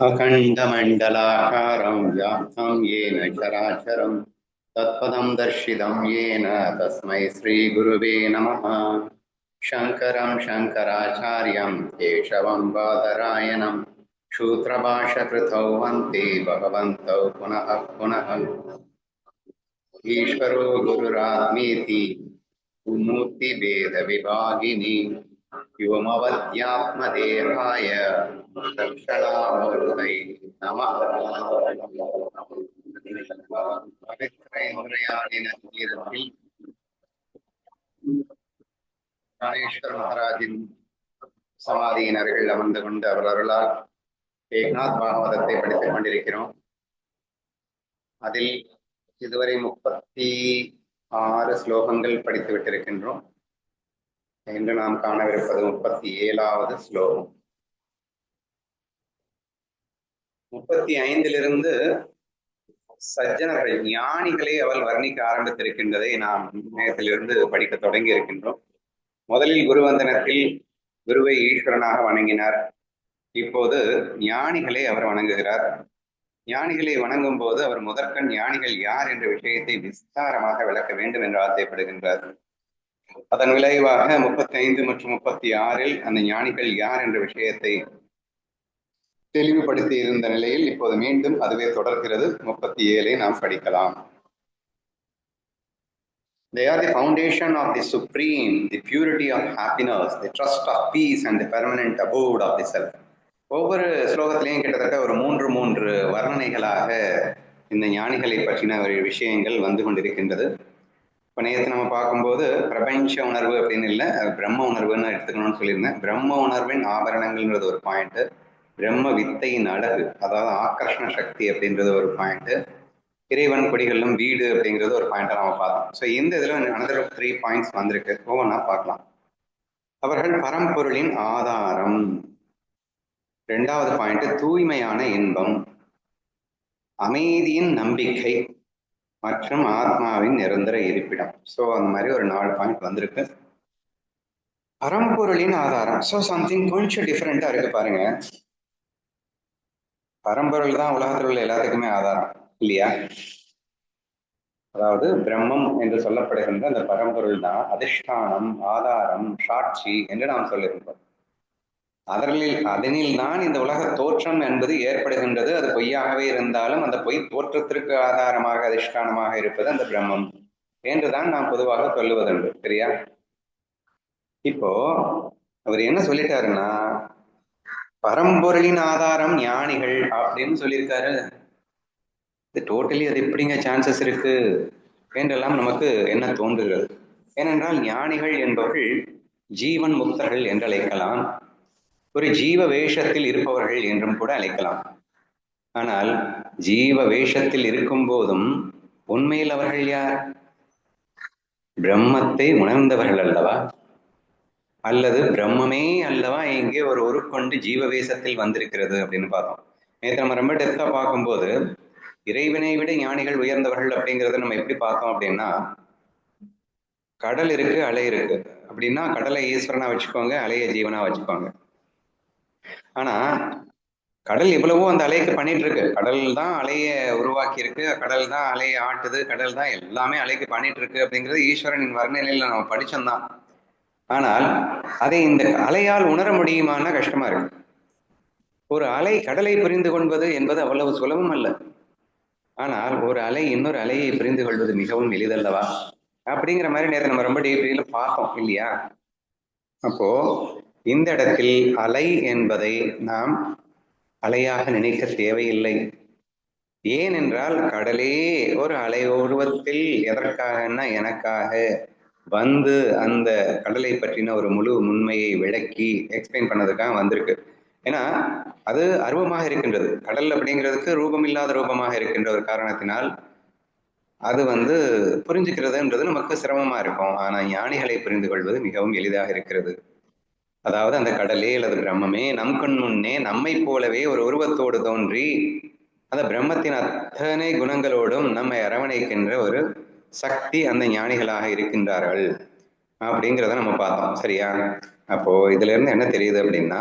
अखण्डमण्डलाकारं व्याप्तं येन चराचरं तत्पदं दर्शितं येन तस्मै श्रीगुरुवे नमः। शङ्करं शङ्कराचार्यं केशवं बादरायणं सूत्रभाष्यकृतौ वन्दे भगवन्तौ पुनः पुनः। ईश्वरो गुरुरात्मेति मूर्तिभेदविभागिनि व्योमवद्यात्मदेहाय दक्षिणामूर्तये नमः। पवित्रेन्द्रियाणिन தீரத்தில் ஞானேஸ்வர் மகாராஜின் சமாதியினர்கள் அமர்ந்து கொண்டு அவர் அருளால் ஏக்நாத் பாகவதத்தை படித்துக் கொண்டிருக்கிறோம். அதில் இதுவரை 36 ஸ்லோகங்கள் படித்து விட்டிருக்கின்றோம். இன்று நாம் காணவிருப்பது 37வது ஸ்லோகம். 35 சஜ்ஜனர்கள் ஞானிகளை அவள் வர்ணிக்க ஆரம்பித்திருக்கின்றதை நாம் நேரத்திலிருந்து படிக்க தொடங்கி இருக்கின்றோம். முதலில் குருவந்தனத்தில் குருவை ஈஸ்வரனாக வணங்கினார். இப்போது ஞானிகளை அவர் வணங்குகிறார். ஞானிகளை வணங்கும் போது அவர் முதற்கண் ஞானிகள் யார் என்ற விஷயத்தை விஸ்தாரமாக விளக்க வேண்டும் என்று ஆசைப்படுகின்றார். அதன் விளைவாக 35 மற்றும் 36 அந்த ஞானிகள் யார் என்ற விஷயத்தை தெளிவுபடுத்தி இருந்த நிலையில் இப்போது மீண்டும் அதுவே தொடர்கிறது. 37 நாம் படிக்கலாம். They are the foundation of the supreme, the purity of happiness, the trust of peace and the permanent abode of the self. ஒவ்வொரு ஸ்லோகத்திலையும் கிட்டத்தட்ட ஒரு 3 வர்ணனைகளாக இந்த ஞானிகளை பற்றின ஒரு விஷயங்கள் வந்து கொண்டிருக்கின்றது. இப்போ நேற்று நம்ம பார்க்கும்போது பிரபஞ்ச உணர்வு அப்படின்னு இல்லை, பிரம்ம உணர்வுன்னு எடுத்துக்கணும்னு சொல்லியிருந்தேன். பிரம்ம உணர்வின் ஆபரணங்கள்ன்றது ஒரு பாயிண்ட், பிரம்ம வித்தையின் அழகு அதாவது ஆக்கர்ஷண சக்தி அப்படின்றது ஒரு பாயிண்ட், இறைவன் கொடிகளும் வீடு அப்படிங்கிறது ஒரு பாயிண்டா நம்ம பார்த்தோம். ஸோ இந்த இதில் another 3 பாயிண்ட்ஸ் வந்திருக்கு, ஒவ்வொன்றா பார்க்கலாம். அவர்கள் பரம்பொருளின் ஆதாரம். 2வது பாயிண்ட் தூய்மையான இன்பம், அமைதியின் நம்பிக்கை மற்றும் ஆத்மாவின் நிரந்தர இருப்பிடம். ஸோ அந்த மாதிரி ஒரு 4 பாயிண்ட் வந்திருக்கு. பரம்பொருளின் ஆதாரம். ஸோ சம்திங் கொஞ்சம் டிஃப்ரெண்டா இருக்கு பாருங்க. பரம்பொருள் தான் உலகத்தில் உள்ள எல்லாத்துக்குமே ஆதாரம் இல்லையா? அதாவது பிரம்மம் என்று சொல்லப்படுகின்ற அந்த பரம்பொருள் தான் அதிஷ்டானம், ஆதாரம், சாட்சி என்று நாம் சொல்லுகின்றோம். அதனில் தான் இந்த உலக தோற்றம் என்பது ஏற்படுகின்றது. அது பொய்யாகவே இருந்தாலும் அந்த பொய் தோற்றத்திற்கு ஆதாரமாக அதிஷ்டானமாக இருப்பது அந்த பிரம்மம் என்றுதான் நாம் பொதுவாக சொல்லுவதுண்டு. சரியா? இப்போ அவர் என்ன சொல்லிட்டாருன்னா, பரம்பொருளின் ஆதாரம் ஞானிகள் அப்படின்னு சொல்லியிருக்காரு. டோட்டலி அது எப்படிங்க சான்சஸ் இருக்கு என்றெல்லாம் நமக்கு என்ன தோன்றுகிறது. ஏனென்றால் ஞானிகள் என்பவர்கள் ஜீவன் முக்தர்கள் என்று அழைக்கலாம், ஒரு ஜீவ வேஷத்தில் இருப்பவர்கள் என்றும் கூட அழைக்கலாம். ஆனால் ஜீவ வேஷத்தில் இருக்கும் போதும் உண்மையில் அவர்கள் யார்? பிரம்மத்தை உணர்ந்தவர்கள் அல்லவா? அல்லது பிரம்மமே அல்லவா இங்கே ஒரு உருக்கொண்டு ஜீவ வேஷத்தில் வந்திருக்கிறது அப்படின்னு பார்த்தோம். நேற்று நம்ம ரொம்ப டெப்தா பார்க்கும்போது இறைவனை விட ஞானிகள் உயர்ந்தவர்கள் அப்படிங்கிறத நம்ம எப்படி பார்த்தோம் அப்படின்னா, கடல் இருக்கு, அலை இருக்கு அப்படின்னா கடலை ஈஸ்வரனா வச்சுக்கோங்க, அலைய ஜீவனா வச்சுக்கோங்க. ஆனா கடல் எவ்வளவோ அந்த அலைக்கு பண்ணிட்டு இருக்கு. கடல் தான் அலைய உருவாக்கி இருக்கு, கடல் தான் அலையை ஆட்டுது, கடல் தான் எல்லாமே அலைக்கு பண்ணிட்டு இருக்கு அப்படிங்கிறது ஈஸ்வரனின் வர்ணனையில நம்ம படிச்சோம்தான். ஆனால் அதை இந்த அலையால் உணர முடியுமான்னா கஷ்டமா இருக்கு. ஒரு அலை கடலை புரிந்து கொள்வது என்பது அவ்வளவு சுலபம் அல்ல. ஆனால் ஒரு அலை இன்னொரு அலையை புரிந்து கொள்வது மிகவும் எளிதல்லவா அப்படிங்கிற மாதிரி நேரத்தை நம்ம ரொம்ப டீப்பீல பார்த்தோம் இல்லையா? அப்போ இந்த இடத்தில் அலை என்பதை நாம் அலையாக நினைக்க தேவையில்லை. ஏனென்றால் கடலே ஒரு அலை உருவத்தில் எதற்காகன்னா எனக்காக வந்து அந்த கடலை பற்றின ஒரு முழு உண்மையை விளக்கி எக்ஸ்பிளைன் பண்ணதுக்காக வந்திருக்கு. ஏன்னா அது அருவமாக இருக்கின்றது. கடல் அப்படிங்கிறதுக்கு ரூபம் இல்லாத ரூபமாக இருக்கின்ற ஒரு காரணத்தினால் அது புரிஞ்சுக்கிறதுன்றது நமக்கு சிரமமா இருக்கும். ஆனா ஞானிகளை புரிந்து கொள்வது மிகவும் எளிதாக இருக்கிறது. அதாவது அந்த கடலே அல்லது பிரம்மமே நம் கண் முன்னே நம்மை போலவே ஒரு உருவத்தோடு தோன்றி அந்த பிரம்மத்தின் அத்தனை குணங்களோடும் நம்மை அரவணைக்கின்ற ஒரு சக்தி அந்த ஞானிகளாக இருக்கின்றார்கள் அப்படிங்கிறத நம்ம பார்த்தோம். சரியா? அப்போ இதுல இருந்து என்ன தெரியுது அப்படின்னா,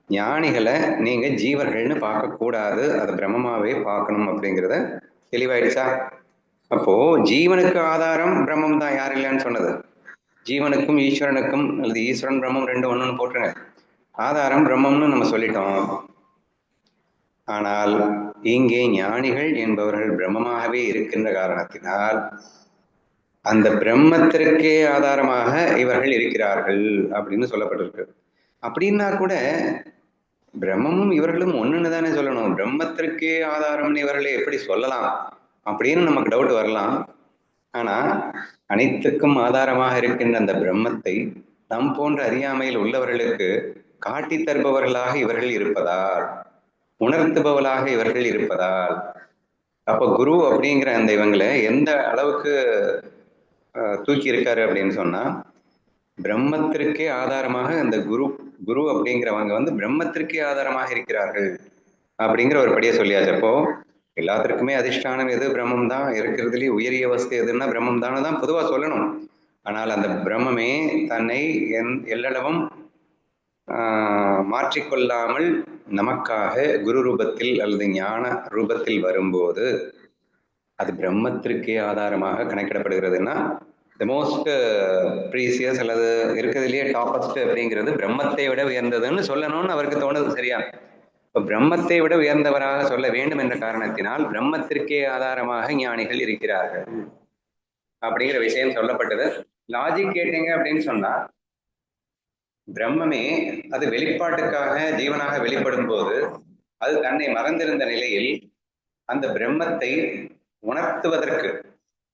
ஞானிகளை நீங்க ஜீவர்கள்னு பார்க்க கூடாது, அது பிரம்மமாவே பார்க்கணும் அப்படிங்கிறத தெளிவாயிடுச்சா? அப்போ ஜீவனுக்கு ஆதாரம் பிரம்மம் தான், யார் இல்லைன்னு சொன்னது? ஜீவனுக்கும் ஈஸ்வரனுக்கும் அல்லது ஈஸ்வரன் பிரம்மம் ரெண்டு ஒண்ணுன்னு போட்டுருங்க. ஆதாரம் பிரம்மம்னு நம்ம சொல்லிட்டோம். ஆனால் இங்கே ஞானிகள் என்பவர்கள் பிரம்மமாகவே இருக்கின்ற காரணத்தினால் அந்த பிரம்மத்திற்கே ஆதாரமாக இவர்கள் இருக்கிறார்கள் அப்படின்னு சொல்லப்பட்டிருக்கு. அப்படின்னா கூட பிரம்மமும் இவர்களும் ஒண்ணுன்னு தானே சொல்லணும். பிரம்மத்திற்கே ஆதாரம்னு இவர்களை எப்படி சொல்லலாம் அப்படின்னு நமக்கு டவுட் வரலாம். ஆனா அனைத்துக்கும் ஆதாரமாக இருக்கின்ற அந்த பிரம்மத்தை நம் போன்ற அறியாமையில் உள்ளவர்களுக்கு காட்டி தருபவர்களாக இவர்கள் இருப்பதால், உணர்த்துபவர்களாக இவர்கள் இருப்பதால், அப்ப குரு அப்படிங்கிற அந்த இவங்களை எந்த அளவுக்கு தூக்கி இருக்காரு அப்படின்னு சொன்னா, பிரம்மத்திற்கே ஆதாரமாக அந்த குரு அப்படிங்கிறவங்க வந்து பிரம்மத்திற்கே ஆதாரமாக இருக்கிறார்கள் அப்படிங்கிற ஒரு படியை சொல்லியாச்சு. அப்போ எல்லாத்திற்குமே அதிஷ்டானம் எது? பிரம்மம் தான். இருக்கிறதுலேயே உயரிய வஸ்து எதுன்னா பிரம்மம் தானே தான் பொதுவா சொல்லணும். ஆனால் அந்த பிரம்மமே தன்னை எல்லளவும் மாற்றிக்கொள்ளாமல் நமக்காக குரு ரூபத்தில் அல்லது ஞான ரூபத்தில் வரும்போது அது பிரம்மத்திற்கே ஆதாரமாக கணக்கிடப்படுகிறதுன்னா த மோஸ்ட் ப்ரீசியஸ் அல்லது இருக்கிறதுலேயே டாப்பஸ்ட் அப்படிங்கிறது பிரம்மத்தை விட உயர்ந்ததுன்னு சொல்லணும்னு அவருக்கு தோணுது. சரியா? இப்போ பிரம்மத்தை விட உயர்ந்தவராக சொல்ல வேண்டும் என்ற காரணத்தினால் பிரம்மத்திற்கே ஆதாரமாக ஞானிகள் இருக்கிறார்கள் அப்படிங்கிற விஷயம் சொல்லப்பட்டது. லாஜிக் கேட்டீங்க அப்படின்னு சொன்னா, பிரம்மமே அது வெளிப்பாட்டுக்காக ஜீவனாக வெளிப்படும் போது அது தன்னை மறந்திருந்த நிலையில் அந்த பிரம்மத்தை உணர்த்துவதற்கு,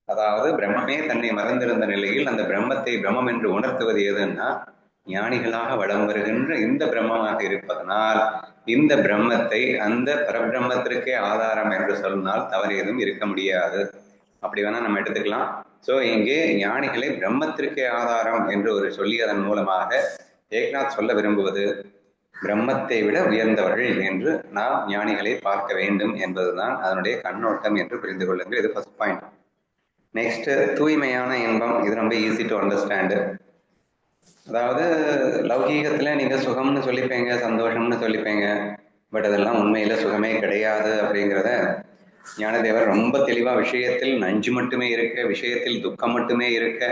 அதாவது பிரம்மமே தன்னை மறந்திருந்த நிலையில் அந்த பிரம்மத்தை பிரம்மம் என்று உணர்த்துவது எதுன்னா ஞானிகளாக வலம் வருகின்ற இந்த பிரம்மமாக இருப்பதனால் இந்த பிரம்மத்தை அந்த பரபிரம்மத்திற்கே ஆதாரம் என்று சொன்னால் தவறு எதுவும் இருக்க முடியாது. அப்படி வேணா நம்ம எடுத்துக்கலாம். ஸோ இங்கே ஞானிகளை பிரம்மத்திற்கே ஆதாரம் என்று ஒரு சொல்லியதன் மூலமாக ஏக்நாத் சொல்ல விரும்புவது பிரம்மத்தை விட உயர்ந்தவர்கள் என்று நாம் ஞானிகளை பார்க்க வேண்டும் என்பதுதான் அதனுடைய கண்ணோட்டம் என்று புரிந்து கொள்ளுங்கள். இது ஃபர்ஸ்ட் பாயிண்ட். நெக்ஸ்ட், தூய்மையான இன்பம். இது ரொம்ப ஈஸி டு அண்டர்ஸ்டாண்டு. அதாவது லௌகீகத்துல நீங்க சுகம்னு சொல்லிப்பீங்க, சந்தோஷம்னு சொல்லிப்பீங்க, பட் அதெல்லாம் உண்மையில சுகமே கிடையாது அப்படிங்கிறத ஞானதேவர் ரொம்ப தெளிவா, விஷயத்தில் நஞ்சு மட்டுமே இருக்க, விஷயத்தில் துக்கம் மட்டுமே இருக்க,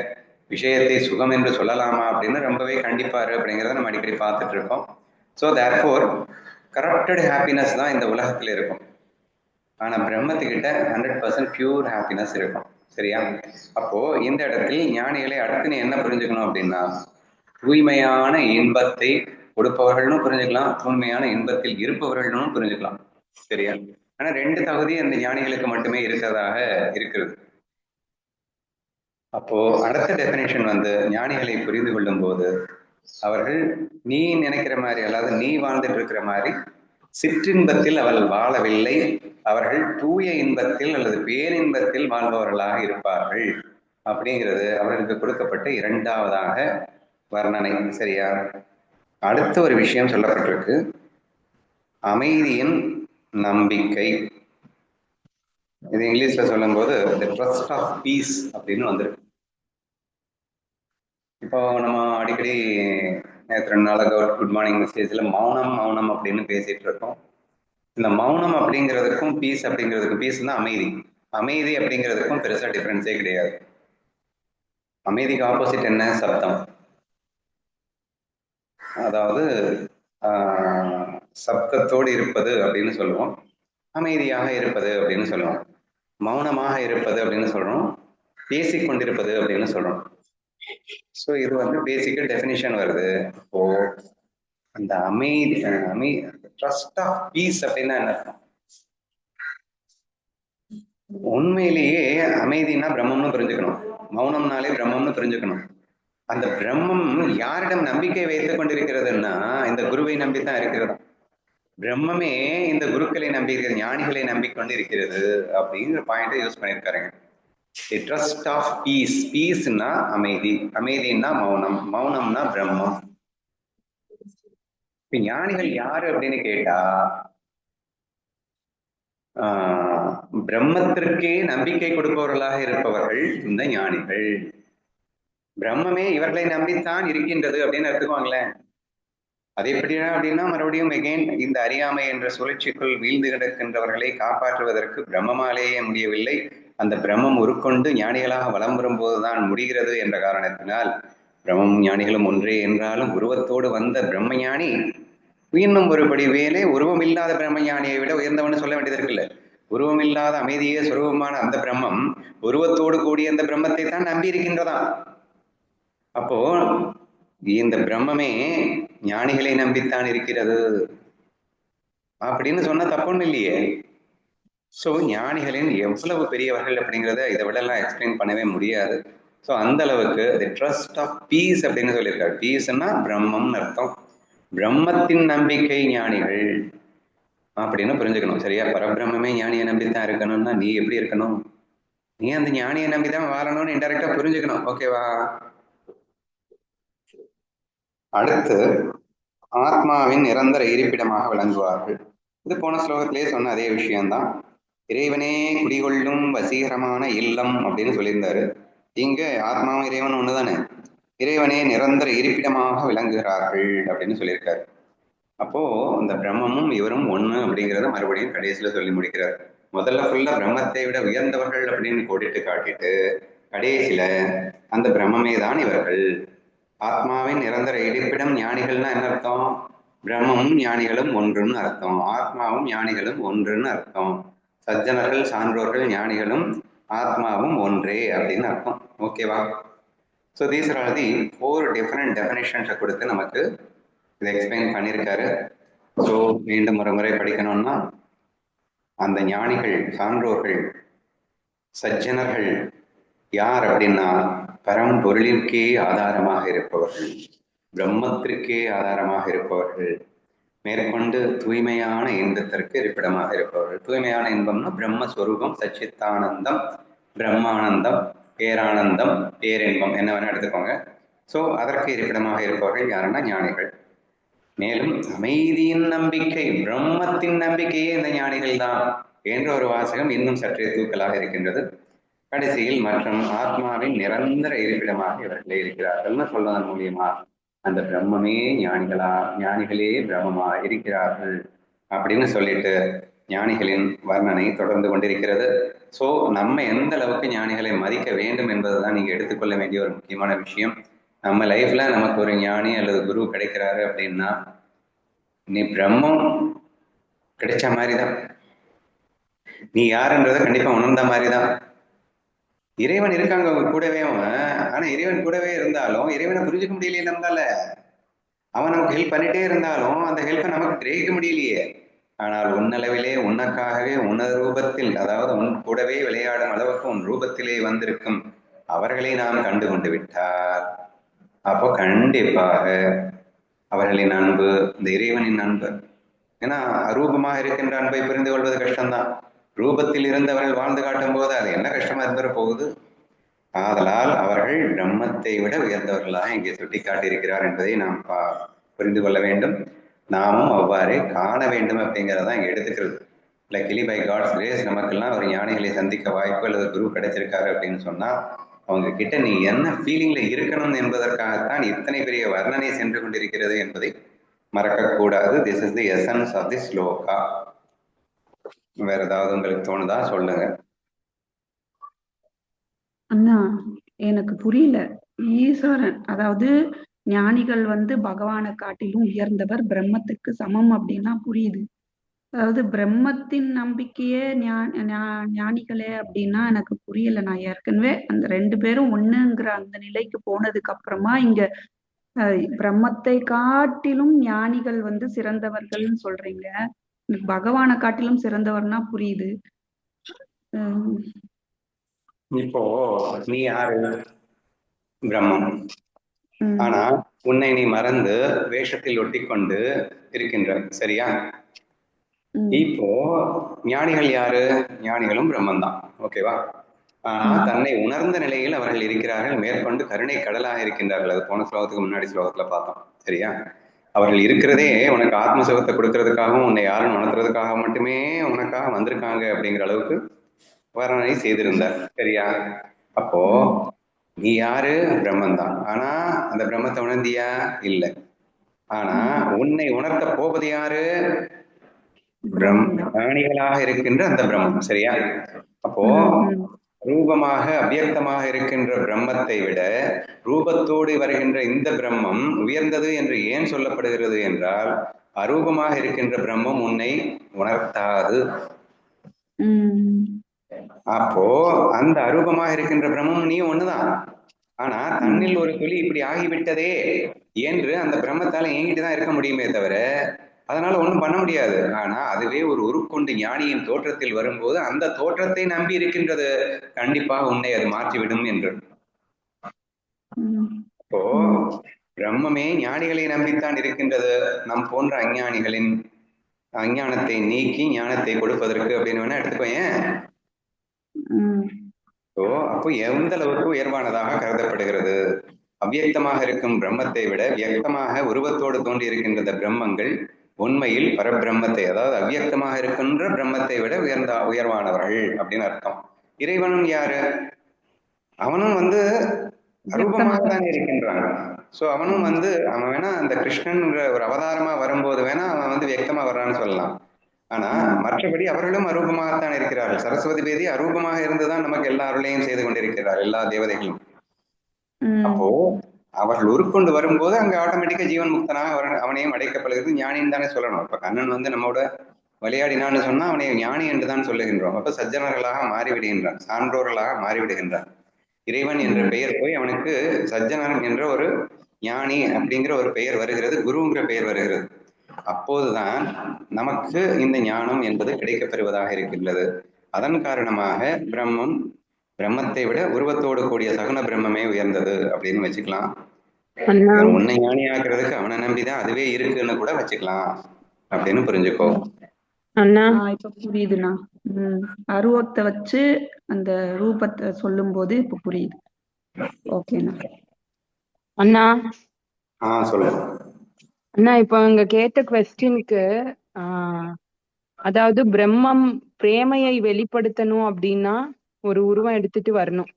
விஷயத்தை சுகம் என்று சொல்லலாமா அப்படின்னு ரொம்பவே கண்டிப்பாரு அப்படிங்கிறத நம்ம அடிக்கடி பார்த்துட்டு இருக்கோம். ஸோ தேர்ஃபோர் கரப்டட் ஹாப்பினஸ் தான் இந்த உலகத்தில் இருக்கும். ஆனால் பிரம்மத்துக்கிட்ட 100% பியூர் ஹாப்பினஸ் இருக்கும். சரியா? அப்போ இந்த இடத்தில் ஞானிகளை அடுத்து நீ என்ன புரிஞ்சுக்கணும் அப்படின்னா, தூய்மையான இன்பத்தை கொடுப்பவர்களும் புரிஞ்சுக்கலாம், தூய்மையான இன்பத்தில் இருப்பவர்களும் புரிஞ்சுக்கலாம். சரியா? ஆனா ரெண்டு தகுதி அந்த ஞானிகளுக்கு மட்டுமே இருக்கிறதாக இருக்கிறது. அப்போ அடுத்த டெபினேஷன் வந்து ஞானிகளை புரிந்து கொள்ளும் போது அவர்கள் நீ நினைக்கிற மாதிரி, அதாவது நீ வாழ்ந்துட்டு இருக்கிற மாதிரி சிற்றின்பத்தில் அவள் வாழவில்லை, அவர்கள் தூய இன்பத்தில் அல்லது பேரின்பத்தில் வாழ்பவர்களாக இருப்பார்கள் அப்படிங்கிறது அவர்களுக்கு கொடுக்கப்பட்ட இரண்டாவதாக வர்ணனை. சரியா? அடுத்த ஒரு விஷயம் சொல்லப்பட்டிருக்கு, அமைதியின் நம்பிக்கை. இது இங்கிலீஷ்ல சொல்லும் போது தி ட்ரஸ்ட் ஆஃப் பீஸ் அப்படின்னு வந்திருக்கு. இப்போ நம்ம அடிக்கடி நேற்று 2 நாளாக குட் மார்னிங் மெசேஜ்ல மௌனம் மௌனம் அப்படின்னு பேசிட்டு இருக்கோம். இந்த மௌனம் அப்படிங்கிறதுக்கும் பீஸ் அப்படிங்கிறதுக்கும், பீஸ்னா அமைதி, அமைதி அப்படிங்கிறதுக்கும் பெருசா டிஃபரன்ஸே கிடையாது. அமைதிக்கு ஆப்போசிட் என்ன? சப்தம். அதாவது சப்தத்தோடு இருப்பது அப்படின்னு சொல்லுவோம், அமைதியாக இருப்பது அப்படின்னு சொல்லுவோம், மௌனமாக இருப்பது அப்படின்னு சொல்றோம், பேசிக்கொண்டிருப்பது அப்படின்னு சொல்றோம். ஸோ இது வந்து பேசிக்கல் டெஃபினிஷன் வருது. இப்போ அந்த அமைதி ட்ரஸ்ட் ஆஃப் பீஸ் அப்படின்னா என்ன அர்த்தம்? உண்மையிலேயே அமைதினா பிரம்மம்னு புரிஞ்சுக்கணும், மௌனம்னாலே பிரம்மம்னு புரிஞ்சுக்கணும். அந்த பிரம்மம் யாரிடம் நம்பிக்கை வைத்துக் கொண்டிருக்கிறதுன்னா இந்த குருவை நம்பித்தான் இருக்கிறது. பிரம்மமே இந்த குருக்களை நம்பி இருக்கிற, ஞானிகளை நம்பிக்கொண்டு இருக்கிறது அப்படிங்கிற பாயிண்டை யூஸ் பண்ணியிருக்காருங்க. The trust of peace. பீஸ்னா அமைதி, அமைதினா மௌனம், மௌனம்னா பிரம்மம். இப்ப ஞானிகள் யாரு அப்படின்னு கேட்டா பிரம்மத்திற்கே நம்பிக்கை கொடுப்பவர்களாக இருப்பவர்கள் இந்த ஞானிகள். பிரம்மமே இவர்களை நம்பித்தான் இருக்கின்றது அப்படின்னு எடுத்துக்குவாங்களேன். அது எப்படின்னா அப்படின்னா மறுபடியும் எகெயின் இந்த அறியாமை என்ற சுழற்சிக்குள் வீழ்ந்து கிடக்கின்றவர்களை காப்பாற்றுவதற்கு பிரம்மமாலேயே முடியவில்லை. அந்த பிரம்மம் உருக்கொண்டு ஞானிகளாக வலம் வரும்போதுதான் முடிகிறது என்ற காரணத்தினால் பிரம்மம் ஞானிகளும் ஒன்றே என்றாலும் உருவத்தோடு வந்த பிரம்மஞானி இன்னும் ஒருபடி வேலை உருவம் இல்லாத பிரம்மஞானியை விட உயர்ந்தவன் சொல்ல வேண்டியது இருக்குல்ல. உருவம் இல்லாத அமைதியே சுரூபமான அந்த பிரம்மம் உருவத்தோடு கூடிய அந்த பிரம்மத்தை தான் நம்பி இருக்கின்றதாம். அப்போ இந்த பிரம்மமே ஞானிகளை நம்பித்தான் இருக்கிறது அப்படின்னு சொன்னா தப்புன்னு இல்லையே. ஸோ ஞானிகளின் எவ்வளவு பெரியவர்கள் அப்படிங்கிறத இதை விட எல்லாம் எக்ஸ்பிளைன் பண்ணவே முடியாது. ஸோ அந்த அளவுக்கு தி ட்ரஸ்ட் ஆஃப் பீஸ் அப்படின்னு சொல்லியிருக்காரு. பீஸ்ன்னா பிரம்மம்னு அர்த்தம். பிரம்மத்தின் நம்பிக்கை ஞானிகள் அப்படின்னு புரிஞ்சுக்கணும். சரியா? பரபிரம்மே ஞானியை நம்பித்தான் இருக்கணும்னா நீ எப்படி இருக்கணும்? நீ அந்த ஞானியை நம்பிதான் வாழணும்னு இன்டெரக்டா புரிஞ்சுக்கணும். ஓகேவா? அடுத்து ஆத்மாவின் நிரந்தர இருப்பிடமாக விளங்குவார்கள். இது போன ஸ்லோகத்திலேயே சொன்ன அதே விஷயம்தான். இறைவனே குடிகொள்ளும் வசீகரமான இல்லம் அப்படின்னு சொல்லியிருந்தாரு. இங்க ஆத்மாவும் இறைவன் ஒண்ணுதானே. இறைவனே நிரந்தர இருப்பிடமாக விளங்குகிறார்கள் அப்படின்னு சொல்லியிருக்காரு. அப்போ அந்த பிரம்மமும் இவரும் ஒண்ணு அப்படிங்கிறத மறுபடியும் கடைசியில சொல்லி முடிக்கிறார். முதல்ல ஃபுல்லா பிரம்மத்தை விட உயர்ந்தவர்கள் அப்படின்னு கோடிட்டு காட்டிட்டு கடைசியில அந்த பிரம்மமே தான் இவர்கள். ஆத்மாவின் நிரந்தர இருப்பிடம் ஞானிகள்னா என்ன அர்த்தம்? பிரம்மமும் ஞானிகளும் ஒன்றுன்னு அர்த்தம். ஆத்மாவும் ஞானிகளும் ஒன்றுன்னு அர்த்தம். சஜ்ஜனர்கள் சான்றோர்கள் ஞானிகளும் ஆத்மாவும் ஒன்றே அப்படின்னு அர்த்தம். ஓகேவா? So these are all the 4 different டெஃபினேஷன்ஸை கொடுத்து நமக்கு இதை எக்ஸ்பிளைன் பண்ணியிருக்காரு. ஸோ மீண்டும் ஒரு முறை படிக்கணும்னா அந்த ஞானிகள் சான்றோர்கள் சஜ்ஜனர்கள் யார் அப்படின்னா பரம்பொருளிற்கே ஆதாரமாக இருப்பவர்கள், பிரம்மத்திற்கே ஆதாரமாக இருப்பவர்கள், மேற்கொண்டு தூய்மையான இன்பத்திற்கு இருப்பிடமாக இருப்பவர்கள். தூய்மையான இன்பம்னா பிரம்மஸ்வரூபம், சச்சித்தானந்தம், பிரம்மானந்தம், பேரானந்தம், பேரின்பம் என்ன வேணா எடுத்துக்கோங்க. ஸோ அதற்கு இருப்பிடமாக இருப்பவர்கள் யாருன்னா ஞானிகள். மேலும் அமைதியின் நம்பிக்கை, பிரம்மத்தின் நம்பிக்கையே இந்த ஞானிகள் தான் என்ற ஒரு வாசகம் இன்னும் சற்றே தூக்கலாக இருக்கின்றது. கடைசியில் மற்றும் ஆத்மாவின் நிரந்தர இருப்பிடமாக இவர்களே இருக்கிறார்கள்னு சொல்வதன் மூலியமா அந்த பிரம்மமே ஞானிகளே பிரம்மமா இருக்கிறார்கள் அப்படின்னு சொல்லிட்டு ஞானிகளின் வர்ணனை தொடர்ந்து கொண்டிருக்கிறது. ஸோ நம்ம எந்த அளவுக்கு ஞானிகளை மதிக்க வேண்டும் என்பதுதான் நீங்க எடுத்துக்கொள்ள வேண்டிய ஒரு முக்கியமான விஷயம். நம்ம லைஃப்ல நமக்கு ஒரு ஞானி அல்லது குரு கிடைக்கிறாரு அப்படின்னா நீ பிரம்மம் கிடைச்ச மாதிரிதான், நீ யாருன்றத கண்டிப்பா உணர்ந்த மாதிரிதான். இறைவன் இருக்காங்க அவங்க கூடவே. அவன் ஆனா இறைவன் கூடவே இருந்தாலும் இறைவனை புரிஞ்சுக்க முடியலையே நம்மளால. அவன் நமக்கு ஹெல்ப் பண்ணிட்டே இருந்தாலும் அந்த ஹெல்ப்பை நமக்கு கிரகிக்க முடியலையே. ஆனால் உன்னளவிலே உனக்காகவே உனது ரூபத்தில், அதாவது உன் கூடவே விளையாடும் அளவுக்கு உன் ரூபத்திலே வந்திருக்கும் அவர்களை நாம் கண்டு கொண்டு விட்டால் அப்போ கண்டிப்பாக அவர்களின் அன்பு, இந்த இறைவனின் அன்பு, ஏன்னா அரூபமாக இருக்கின்ற அன்பை புரிந்து கொள்வது கஷ்டம்தான். ரூபத்தில் இருந்தவர்கள் வாழ்ந்து காட்டும் போது அது என்ன கஷ்டமா இருந்துட போகுது. ஆதலால் அவர்கள் பிரம்மத்தை விட உயர்ந்தவர்களாக இங்கே சுட்டிக்காட்டியிருக்கிறார் என்பதை நாம் புரிந்து கொள்ள வேண்டும். நாமும் அவ்வாறே காண வேண்டும் அப்படிங்கிறதான் இங்கே எடுத்துக்கிறது. லக்கிலி பை காட்ஸ் கிரேஸ் நமக்கெல்லாம் ஒரு ஞானிகளை சந்திக்க வாய்ப்பு அல்லது குரு கிடைச்சிருக்காரு அப்படின்னு சொன்னா அவங்க கிட்ட நீ என்ன ஃபீலிங்ல இருக்கணும் என்பதற்காகத்தான் இத்தனை பெரிய வர்ணனை சென்று கொண்டிருக்கிறது என்பதை மறக்கக்கூடாது. This is the essence of the sloka. வேற ஏதாவது உங்களுக்கு தோணுதா? சொல்லுங்க. அண்ணா எனக்கு புரியல. ஈஸ்வரன் அதாவது ஞானிகள் பகவானை காட்டிலும் உயர்ந்தவர், பிரம்மத்துக்கு சமம் அப்படின்னா புரியுது. அதாவது பிரம்மத்தின் நம்பிக்கையே ஞானிகளே அப்படின்னா எனக்கு புரியல. நான் ஏற்கனவே அந்த 2 பேரும் ஒண்ணுங்கிற அந்த நிலைக்கு போனதுக்கு அப்புறமா இங்க பிரம்மத்தை காட்டிலும் ஞானிகள் சிறந்தவர்கள்னு சொல்றீங்க. பகவானை காட்டிலும் சிறந்தவர்னா புரியுது. இப்போ நீ யாரு? பிரம்மம். ஆனா உன்னை நீ மறந்து வேஷத்தில் ஒட்டி கொண்டு இருக்கின்ற, சரியா? இப்போ ஞானிகள் யாரு? ஞானிகளும் பிரம்மன் தான். ஓகேவா? ஆனா தன்னை உணர்ந்த நிலையில் அவர்கள் இருக்கிறார்கள். மேற்கொண்டு கருணை கடலாக இருக்கின்றார்கள். அது போன ஸ்லோகத்துக்கு முன்னாடி ஸ்லோகத்துல பார்த்தோம், சரியா? அவர்கள் இருக்கிறதே உனக்கு ஆத்ம சுகத்தை கொடுக்கறதுக்காகவும் உன்னை யாரும் உணர்த்துறதுக்காக மட்டுமே உனக்காக வந்திருக்காங்க அப்படிங்கிற அளவுக்கு வர்ணனை செய்திருந்தார், சரியா? அப்போ நீ யாரு? பிரம்மன் தான். ஆனா அந்த பிரம்மத்தை உணர்ந்தியா? இல்லை. ஆனா உன்னை உணர்த்த போவது யாரு? பிரம்மம் தான். ஞானிகளாக இருக்கின்ற அந்த பிரம்மம். சரியா? அப்போ ரூபமாக அவ்வியக்தமாக இருக்கின்ற பிரம்மத்தை விட ரூபத்தோடு வருகின்ற இந்த பிரம்மம் உயர்ந்தது என்று ஏன் சொல்லப்படுகிறது என்றால், அரூபமாக இருக்கின்ற பிரம்மம் உன்னை உணர்த்தாது. அப்போ அந்த அரூபமாக இருக்கின்ற பிரம்மம் நீ ஒண்ணுதான். ஆனா தன்னில் ஒரு துளி இப்படி ஆகிவிட்டதே என்று அந்த பிரம்மத்தால என்கிட்ட தான் இருக்க முடியுமே தவிர அதனால ஒண்ணும் பண்ண முடியாது. ஆனா அதுவே ஒரு உருக்கொண்டு ஞானியின் தோற்றத்தில் வரும்போது அந்த தோற்றத்தை நம்பி இருக்கின்றது, கண்டிப்பாக உன்னை அது மாற்றிவிடும் என்று. இப்போ பிரம்மமே ஞானிகளை நம்பித்தான் இருக்கின்றது, நம் போன்ற அஞ்ஞானிகளின் அஞ்ஞானத்தை நீக்கி ஞானத்தை கொடுப்பதற்கு அப்படின்னு வேணா எடுத்துக்கோயேன். அப்போ எந்த அளவுக்கு உயர்வானதாக கருதப்படுகிறது? அவ்வியக்தமாக இருக்கும் பிரம்மத்தை விட வியக்தமாக உருவத்தோடு தோன்றி இருக்கின்ற பிரம்மங்கள் உண்மையில் பரபிரம்மத்தை, அதாவது அவ்வியக்தமாக இருக்கின்ற பிரம்மத்தை விட உயர்வானவர்கள் அப்படின்னு அர்த்தம். இறைவனும் யாரு? அவனும் அரூபமாக தான் இருக்கின்றான். சோ அவனும் அவன் வேணா அந்த கிருஷ்ணன்ற ஒரு அவதாரமா வரும்போது வேணா அவன் வியக்தமா வர்றான்னு சொல்லலாம். ஆனா மற்றபடி அவர்களும் அரூபமாகத்தான் இருக்கிறார்கள். சரஸ்வதி தேவி அரூபமாக இருந்துதான் நமக்கு எல்லா அருளையும் செய்து கொண்டிருக்கிறார், எல்லா தேவதைகளும். அப்போ அவர்கள் உருக்கொண்டு வரும்போது அங்க ஆட்டோமேட்டிக்கா ஜீவன் முக்தனாக அவனையும் அடைக்கப்படுகிறது. ஞானின்னு தானே சொல்லணும். இப்ப கண்ணன் நம்மோட விளையாடினான்னு சொன்னா அவனை ஞானி என்றுதான் சொல்லுகின்றோம். அப்ப சஜ்ஜனர்களாக மாறிவிடுகின்றான், சான்றோர்களாக மாறிவிடுகின்றான். இறைவன் என்ற பெயர் போய் அவனுக்கு சஜ்ஜனன் என்ற ஒரு ஞானி அப்படிங்கிற ஒரு பெயர் வருகிறது, குருங்கிற பெயர் வருகிறது. அப்போதுதான் நமக்கு இந்த ஞானம் என்பது கிடைக்கப் பெறுவதாக இருக்கின்றது. அதன் காரணமாக பிரம்மத்தை விட உருவத்தோடு கூடிய சகுன பிரம்மே உயர்ந்தது அப்படின்னு வச்சுக்கலாம். உன்னை ஞானி ஆக்குறதுக்கு அவனை நம்பிதான் அதுவே இருக்குன்னு கூட வச்சுக்கலாம் அப்படின்னு புரிஞ்சுக்கோ. அண்ணா இப்ப புரியுதுண்ணா. அருவத்தை வச்சு அந்த ரூபத்தை சொல்லும் போது இப்ப புரியுது. ஓகேண்ணா. அண்ணா சொல்லுங்க அண்ணா. இப்ப அங்க கேட்ட கொஸ்டினுக்கு அதாவது பிரம்மம் பிரேமையை வெளிப்படுத்தணும் அப்படின்னா ஒரு உருவம் எடுத்துட்டு வரணும்.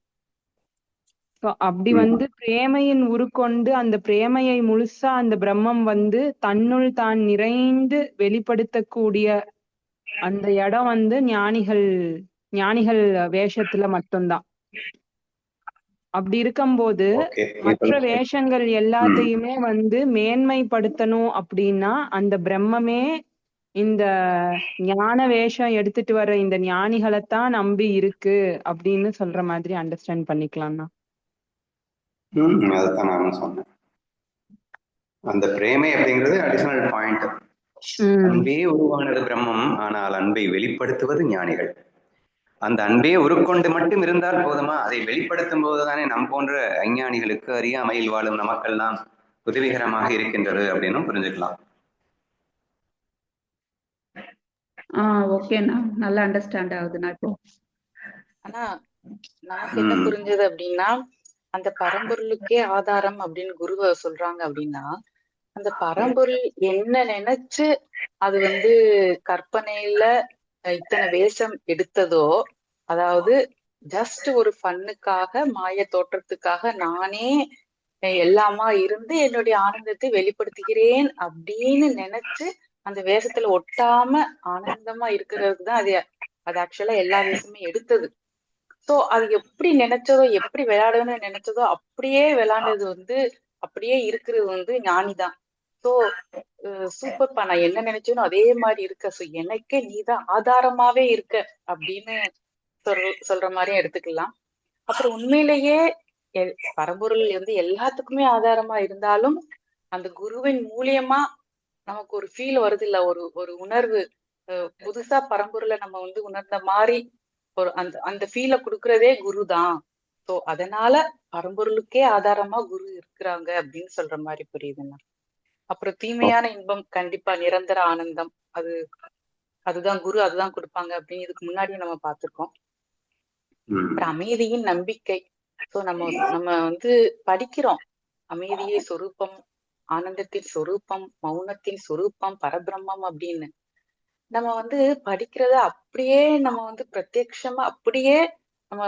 அப்படி பிரேமையின் உருக்கொண்டு அந்த பிரேமையை முழுசா அந்த பிரம்மம் தன்னுள் தான் நிறைந்து வெளிப்படுத்தக்கூடிய அந்த இடம் ஞானிகள் வேஷத்துல மட்டும்தான். அப்படி இருக்கும்போது மற்ற வேஷங்கள் எல்லாத்தையுமே மேன்மைப்படுத்தணும் அப்படின்னா அந்த பிரம்மமே இந்த ஞான வேஷம் எடுத்துட்டு வர இந்த ஞானிகளைத்தான் நம்பி இருக்கு அப்படின்னு சொல்ற மாதிரி அண்டர்ஸ்டாண்ட் பண்ணிக்கலாம்னா. அதுதான் நானும் சொன்னேன். அந்த பிரேமை அப்படிங்கிறது அடிஷனல் பாயிண்ட். அன்பே உருவானது பிரம்மம், ஆனால் அன்பை வெளிப்படுத்துவது ஞானிகள். அந்த அன்பே உருக்கொண்டு மட்டும் இருந்தால் போதுமா? அதை வெளிப்படுத்தும் போதுதானே நம் போன்ற அஞ்ஞானிகளுக்கு அறியாமையில் வாழும் நமக்கெல்லாம் உதவிகரமாக இருக்கின்றது அப்படின்னு புரிஞ்சுக்கலாம். ஓகேண்ணா, நல்லா அண்டர்ஸ்டாண்ட் ஆகுதுண்ணா இப்போ. ஆனா நமக்கு என்ன புரிஞ்சது அப்படின்னா, அந்த பரம்பொருளுக்கே ஆதாரம் அப்படின்னு குருவை சொல்றாங்க அப்படின்னா, அந்த பரம்பொருள் என்ன நினைச்சு அது கற்பனையில இத்தனை வேஷம் எடுத்ததோ, அதாவது ஜஸ்ட் ஒரு ஃபன்னுக்காக மாய தோற்றத்துக்காக நானே எல்லாமா இருந்து என்னுடைய ஆனந்தத்தை வெளிப்படுத்துகிறேன் அப்படின்னு நினைச்சு அந்த வேஷத்துல ஒட்டாம ஆனந்தமா இருக்கிறதுக்கு தான் அது ஆக்சுவலா எல்லா வேஷமே எடுத்தது. சோ அது எப்படி நினைச்சதோ, எப்படி விளையாடணும்னு நினைச்சதோ அப்படியே விளையாண்டது அப்படியே இருக்கிறது ஞானிதான். சோ சூப்பர்ப்பா, நான் என்ன நினைச்சேனோ அதே மாதிரி இருக்க. சோ எனக்கே நீதான் ஆதாரமாவே இருக்க அப்படின்னு சொல்ற மாதிரியும் எடுத்துக்கலாம். அப்புறம் உண்மையிலேயே பரம்பொருள் எல்லாத்துக்குமே ஆதாரமா இருந்தாலும் அந்த குருவின் மூலியமா நமக்கு ஒரு ஃபீல் வருது இல்ல, ஒரு உணர்வு, புதுசா பரம்பொருளை நம்ம உணர்ந்த மாதிரி ஒரு அந்த ஃபீலை கொடுக்கறதே குரு தான். சோ அதனால பரம்பொருளுக்கே ஆதாரமா குரு இருக்கிறாங்க அப்படின்னு சொல்ற மாதிரி புரியுதுண்ணா. அப்புறம் தீமையான இன்பம் கண்டிப்பா நிரந்தர ஆனந்தம், அதுதான் குரு அதுதான் கொடுப்பாங்க அப்படின்னு இதுக்கு முன்னாடியே நம்ம பார்த்திருக்கோம். அப்புறம் அமைதியின் நம்பிக்கை. சோ நம்ம படிக்கிறோம், அமைதியை சொரூபம், ஆனந்தத்தின் சொரூபம், மௌனத்தின் சொரூபம், பரபிரம்மம் அப்படின்னு. நம்ம படிக்கிறத அப்படியே நம்ம பிரத்யக்ஷமா அப்படியே நம்ம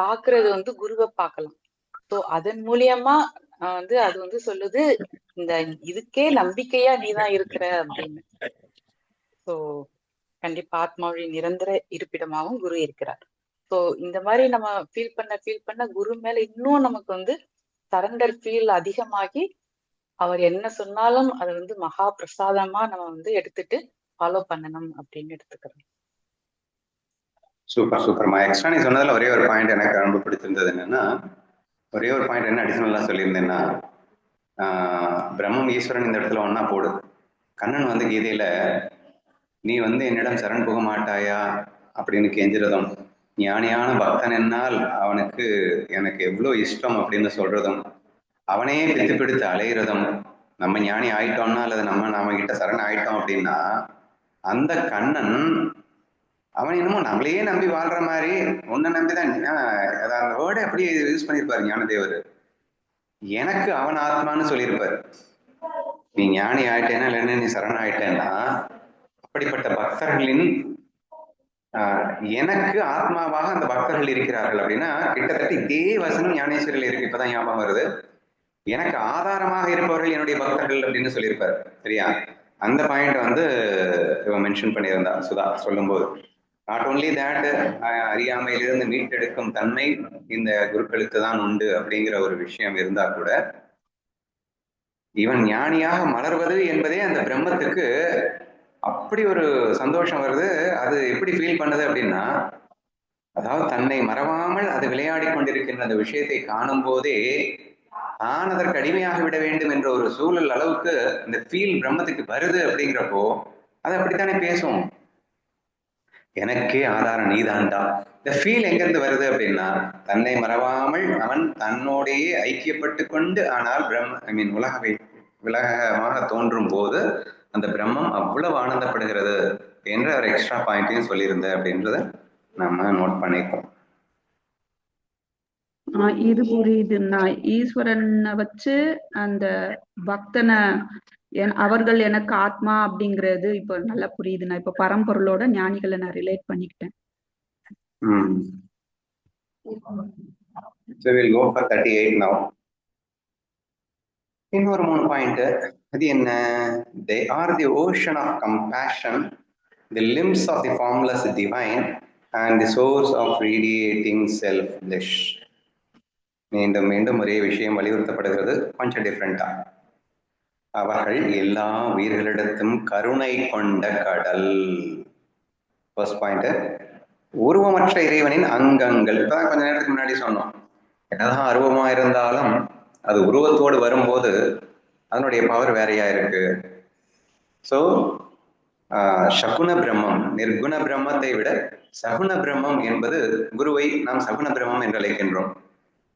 பாக்குறது குருவை பார்க்கலாம். சோ அதன் மூலியமா அது சொல்லுது, இந்த இதுக்கே நம்பிக்கையா நீதான் இருக்கிற அப்படின்னு. சோ கண்டிப்பா ஆத்மாவின் நிரந்தர இருப்பிடமாவும் குரு இருக்கிறார். சோ இந்த மாதிரி நம்ம ஃபீல் பண்ண குரு மேல இன்னும் நமக்கு சரண்டர் ஃபீல் அதிகமாகி, அவர் என்ன சொன்னாலும் அதை மகா பிரசாதமா நம்ம எடுத்துட்டு ஃபாலோ பண்ணணும் அப்படின்னு எடுத்துக்கிறோம். சூப்பர் சூப்பர்மா. எக்ஸ்ட்ரா நீ சொன்னதுல ஒரே ஒரு பாயிண்ட் எனக்கு ரொம்ப பிடிச்சிருந்தது என்னன்னா, ஒரே ஒரு பாயிண்ட் என்ன அடிஷனலா சொல்லியிருந்தேன்னா, பிரம்மம் ஈஸ்வரன் இந்த இடத்துல ஒன்னா போடு. கண்ணன் கீதையில நீ என்னிடம் சரண் புக மாட்டாயா அப்படின்னு கெஞ்சுறதும், ஞானியான பக்தன் என்னால் அவனுக்கு எனக்கு எவ்வளவு இஷ்டம் அப்படின்னு சொல்றதும், அவனே பிடித்து பிடித்து அலையிறதும், நம்ம ஞானி ஆயிட்டோம்னா அல்லது நாம கிட்ட சரண் ஆயிட்டோம் அப்படின்னா அந்த கண்ணன் அவன் இன்னமும் நம்மளையே நம்பி வாழ்ற மாதிரி உன்னை நம்பிதான். அந்த வேர்டை அப்படியே யூஸ் பண்ணியிருப்பாரு ஞானதேவர். எனக்கு அவன் ஆத்மான்னு சொல்லியிருப்பாரு. நீ ஞானி ஆயிட்டேன்னா இல்லைன்னா நீ சரண் ஆயிட்டேன்னா அப்படிப்பட்ட பக்தர்களின் எனக்கு ஆத்மாவாக அந்த பக்தர்கள் இருக்கிறார்கள் அப்படின்னா கிட்டத்தட்ட இதே வசனம் ஞானேஸ்வரில் இருக்கு. இப்பதான் ஞாபகம் வருது. எனக்கு ஆதாரமாக இருப்பவர்கள் என்னுடைய பக்தர்கள் அப்படின்னு சொல்லியிருப்பாரு. சரியா? அந்த பாயிண்ட் இவன் மென்ஷன் பண்ணியிருந்தா சுதா சொல்லும்போது. நாட் ஓன்லி தேட் அறியாமையிலிருந்து மீட்டெடுக்கும் தன்மை இந்த குருக்களுக்கு தான் உண்டு அப்படிங்கிற ஒரு விஷயம் இருந்தா கூட, இவன் ஞானியாக மலர்வது என்பதே அந்த பிரம்மத்துக்கு அப்படி ஒரு சந்தோஷம் வருது. அது எப்படி ஃபீல் பண்ணுது அப்படின்னா, அதாவது தன்னை மறவாமல் அது விளையாடி கொண்டிருக்கின்ற அந்த விஷயத்தை காணும் போதே தான் அதற்கு அடிமையாக விட வேண்டும் என்ற ஒரு சூழல் அளவுக்கு இந்த ஃபீல் பிரம்மத்துக்கு வருது. அப்படிங்கிறப்போ அது அப்படித்தானே பேசும், எனக்கே ஆதாரம் நீதான்டா. இந்த ஃபீல் எங்கிருந்து வருது அப்படின்னா, தன்னை மறவாமல் அவன் தன்னோடையே ஐக்கியப்பட்டு கொண்டு ஆனால் உலகமாக தோன்றும் போது அந்த பிரம்மம் அவ்வளவு ஆனந்தப்படுகிறது என்ற ஒரு எக்ஸ்ட்ரா பாயிண்டையும் சொல்லியிருந்தேன் அப்படின்றத நம்ம நோட் பண்ணிப்போம். இது புரியுதுன்னா, ஈஸ்வரனை வச்சு அந்த பக்தனை அவர்கள் எனக்கு ஆத்மா அப்படிங்கிறது இப்ப நல்லா புரியுதுண்ணா. இப்ப பரம்பொருளோட ஞானிகளை நான் ரிலேட் பண்ணிக்கிட்டேன். So we'll go for 38 now. இன்னொரு 3 பாயிண்ட். அது என்ன? They are the ocean of compassion, the limbs of the formless divine and the source of radiating self-bliss. மீண்டும் மீண்டும் ஒரே விஷயம் வலியுறுத்தப்படுகிறது, கொஞ்சம் டிஃப்ரெண்டா. அவர்கள் எல்லா உயிர்களிடத்தும் கருணை கொண்ட கடல். ஃபர்ஸ்ட் பாயிண்ட், உருவமற்ற இறைவனின் அங்கங்கள். இப்பதான் கொஞ்ச நேரத்துக்கு முன்னாடி சொன்னோம், என்னதான் அருவமா இருந்தாலும் அது உருவத்தோடு வரும்போது அதனுடைய பவர் வேறையா இருக்கு. ஸோ சகுன பிரம்மம், நிர்குண பிரம்மத்தை விட சகுன பிரம்மம் என்பது குருவை நாம் சகுன பிரம்மம் என்று அழைக்கின்றோம்.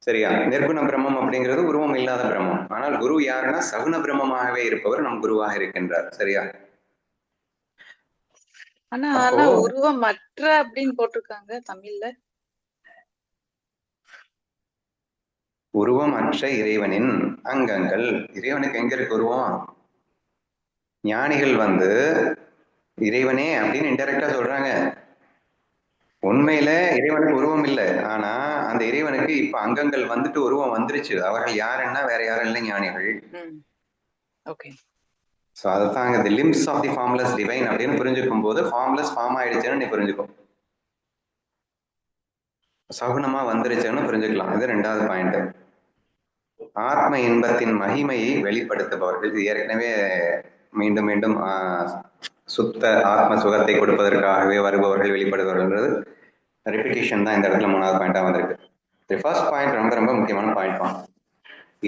சரியா? நிர்குண பிரம்மம் அப்படிங்கிறது உருவம் இல்லாத பிரம்மம். ஆனால் குரு யாருன்னா சகுன பிரம்மமாகவே இருப்பவர் நம் குருவாக இருக்கின்றார். சரியா? ஆனா உருவமற்ற அப்படின்னு போட்டிருக்காங்க தமிழ்ல. உருவமற்ற இறைவனின் அங்கங்கள். இறைவனுக்கு எங்க இருக்கு உருவம்? ஞானிகள் இறைவனே அப்படின்னு இன்டைரக்டா சொல்றாங்க. உண்மையில இறைவனுக்கு உருவம் இல்லை. ஆனா அந்த இறைவனுக்கு இப்ப அங்கங்கள் உருவம் வந்துருச்சு. அவர்கள் யாருன்னா வேற யாரும் இல்லை, ஞானிகள். ஸோ அதுதான் the limbs of the formless divine அப்படின்னு புரிஞ்சுக்கும் போது ஃபார்ம்லெஸ் ஃபார்ம் ஆயிடுச்சுன்னு நீ புரிஞ்சுக்கும், சகுனமா வந்துருச்சுன்னு புரிஞ்சுக்கலாம். இது 2வது பாயிண்ட். ஆத்ம இன்பத்தின் மகிமையை வெளிப்படுத்துபவர்கள். இது ஏற்கனவே மீண்டும் மீண்டும் சுத்த ஆத்ம சுகத்தை கொடுப்பதற்காகவே வருபவர்கள், வெளிப்படுபவர்கள். ரிப்பிட்டேஷன் தான் இந்த இடத்துல 3வது பாயிண்டா வந்திருக்கு. ஃபர்ஸ்ட் பாயிண்ட் ரொம்ப ரொம்ப முக்கியமான பாயிண்ட் தான்.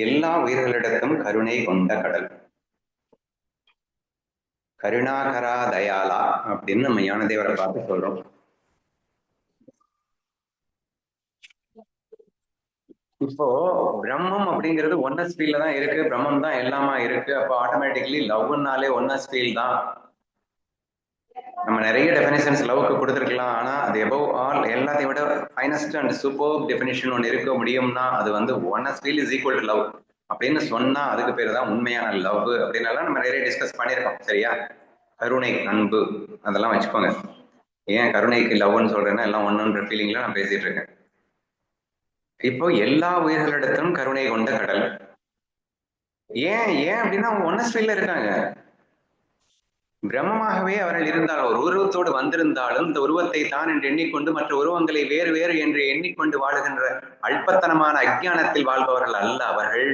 எல்லா உயிர்களிடத்தும் கருணை கொண்ட கடல். கருணாகரா தயாலா அப்படின்னு நம்ம ஞானதேவரை பார்த்து சொல்றோம். இப்போ பிரம்மம் அப்படிங்கிறது ஒன்னஸ் ஃபீல்ல தான் இருக்கு. பிரம்மம் தான் எல்லாமா இருக்கு. அப்போ ஆட்டோமேட்டிக்கலி லவ்னாலே ஒன்னஸ் ஃபீல் தான். நம்ம நிறைய டெஃபினேஷன்ஸ் லவ்க்கு கொடுத்துருக்கலாம். ஆனா அது எபவ் ஆல் எல்லாத்தையும் விட ஃபைனஸ்ட் அண்ட் சூப்பர் டெஃபினேஷன் ஒன்று இருக்க முடியும்னா அது oneness feel is equal to love அப்படின்னு சொன்னா அதுக்கு பேர் தான் உண்மையான லவ் அப்படின்னு நம்ம நிறைய டிஸ்கஸ் பண்ணியிருக்கோம். சரியா? கருணை, அன்பு அதெல்லாம் வச்சுக்கோங்க. ஏன் கருணைக்கு லவ்னு சொல்றேன்னா எல்லாம் ஒன்றுன்ற ஃபீலிங்ல நான் பேசிட்டு இருக்கேன். இப்போ எல்லா உயிர்களிடத்திலும் கருணை கொண்ட கடல். ஏன் ஏன் அப்படின்னா அவங்க ஒன்னஸ் ஃபீல்ல இருக்காங்க. பிரம்மமாகவே அவர்கள் இருந்தால் ஒரு உருவத்தோடு வந்திருந்தாலும் இந்த உருவத்தை தான் என்று எண்ணிக்கொண்டு மற்ற உருவங்களை வேறு வேறு என்று எண்ணிக்கொண்டு வாழுகின்ற அல்பத்தனமான அஜ்ஞானத்தில் வாழ்பவர்கள் அல்ல அவர்கள்.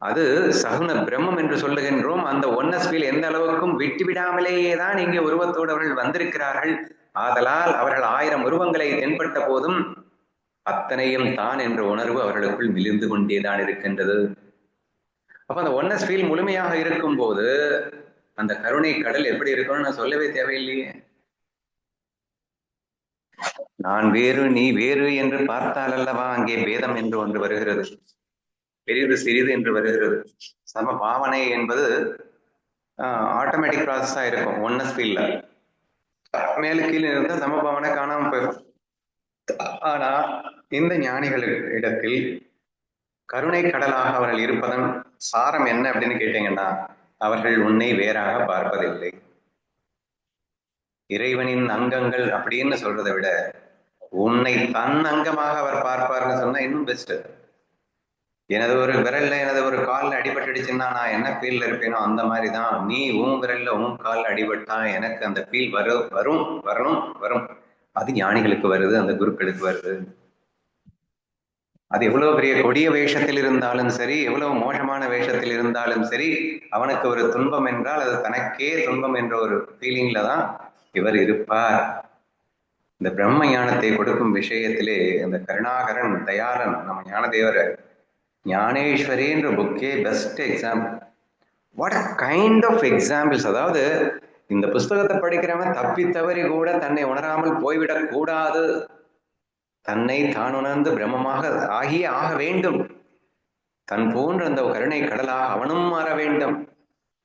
அது சகுன பிரம்மம் என்று சொல்லுகின்றோம். அந்த ஒன்னஸ் ஃபீல் எந்த அளவுக்கும் விட்டுவிடாமலேயே தான் இங்கே உருவத்தோடு அவர்கள் வந்திருக்கிறார்கள். ஆதலால் அவர்கள் 1000 உருவங்களை தென்பட்ட போதும் அத்தனையும் தான் என்ற உணர்வு அவர்களுக்குள் மிளிர்ந்து கொண்டேதான் இருக்கின்றது. அப்ப அந்த ஒன்னஸ் ஃபீல் முழுமையாக இருக்கும் போது அந்த கருணை கடல் எப்படி இருக்கும்னு நான் சொல்லவே தேவையில்லையே. நான் வேறு நீ வேறு என்று பார்த்தால் அல்லவா அங்கே பேதம் என்று ஒன்று வருகிறது, பெரிது சிறிது என்று வருகிறது. சம பாவனை என்பது ஆட்டோமேட்டிக் ப்ராசஸா இருக்கும். ஒன்னஸ் ஃபீல்ல மேலு கீழே இருந்தா சம பாவனை காணாம போயிடும். ஆனா இந்த ஞானிகளிடத்தில் கருணை கடலாக அவர்கள் இருப்பதன் சாரம் என்ன அப்படின்னு கேட்டீங்கன்னா, அவர்கள் உன்னை வேறாக பார்ப்பதில்லை. இறைவனின் அங்கங்கள் அப்படின்னு சொல்றதை விட உன்னை தன் அங்கமாக அவர் பார்ப்பார்னு சொன்னா இன்னும் பெஸ்ட். எனது ஒரு விரல்ல எனது ஒரு காலில் அடிபட்டுடுச்சுன்னா நான் என்ன ஃபீல்ல இருப்பேனோ அந்த மாதிரிதான் நீ உன் விரல்ல உன் காலில் அடிபட்டா எனக்கு அந்த ஃபீல் வரும். அது ஞானிகளுக்கு வருது, அந்த குருக்களுக்கு வருது. அது எவ்வளவு பெரிய கொடிய வேஷத்தில் இருந்தாலும் சரி, எவ்வளவு மோசமான வேஷத்தில் இருந்தாலும் சரி, அவனுக்கு ஒரு துன்பம் என்றால் அது தனக்கே துன்பம் என்ற ஒரு ஃபீலிங்ல தான் இவர் இருப்பார். இந்த பிரம்ம ஞானத்தை கொடுக்கும் விஷயத்திலே இந்த கருணாகரன் தயாளன் நம்ம ஞானதேவர் ஞானேஸ்வரி என்ற புக்கே best example. What a kind of examples. அதாவது இந்த புஸ்தகத்தை படிக்கிறவன் தப்பி தவறி கூட தன்னை உணராமல் போய்விடக் கூடாது. தன்னை தான் உணர்ந்து பிரம்மமாக ஆகியே ஆக வேண்டும். தன் போன்ற அந்த கருணை கடலாக அவனும் மாற வேண்டும்.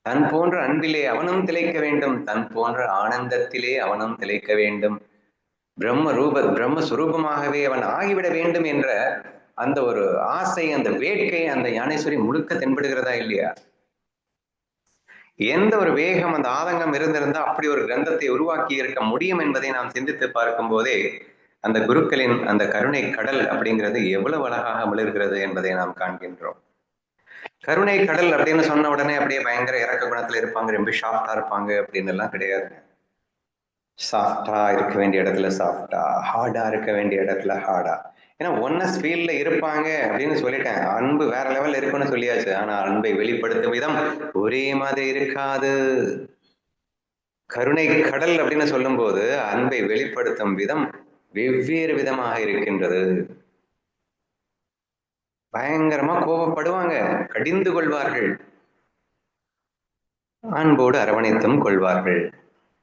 தன் போன்ற அன்பிலே அவனும் திளைக்க வேண்டும். தன் போன்ற ஆனந்தத்திலே அவனும் திளைக்க வேண்டும். பிரம்மஸ்வரூபமாகவே அவன் ஆகிவிட வேண்டும் என்ற அந்த ஒரு ஆசை, அந்த வேட்கை அந்த ஞானேஸ்வரி முழுக்க தென்படுகிறதா இல்லையா? எந்த ஒரு வேகம் அந்த ஆதங்கம் இருந்திருந்தா அப்படி ஒரு கிரந்தத்தை உருவாக்கி இருக்க முடியும் என்பதை நாம் சிந்தித்து பார்க்கும் போதே அந்த குருக்களின் அந்த கருணை கடல் அப்படிங்கிறது எவ்வளவு அழகாக மிளர்கிறது என்பதை நாம் காண்கின்றோம். கருணை கடல் அப்படின்னு சொன்ன உடனே அப்படியே பயங்கர இறக்க குணத்துல இருப்பாங்க, ரொம்ப சாஃப்டா இருப்பாங்க அப்படின்னு எல்லாம் கிடையாது. சாஃப்டா இருக்க வேண்டிய இடத்துல சாஃப்டா, ஹார்டா இருக்க வேண்டிய இடத்துல ஹார்டா. ஏன்னா ஒன்னஸ் ஃபீல்ல இருப்பாங்க அப்படின்னு சொல்லிட்டேன். அன்பு வேற லெவல்ல இருக்குன்னு சொல்லியாச்சு. ஆனா அன்பை வெளிப்படுத்தும் விதம் ஒரே மாதிரி இருக்காது. கருணை கடல் அப்படின்னு சொல்லும் போது அன்பை வெளிப்படுத்தும் விதம் வெவ்வேறு விதமாக இருக்கின்றது. பயங்கரமா கோபப்படுவாங்க, கடிந்து கொள்வார்கள், அன்போடு அரவணைத்தும் கொள்வார்கள்.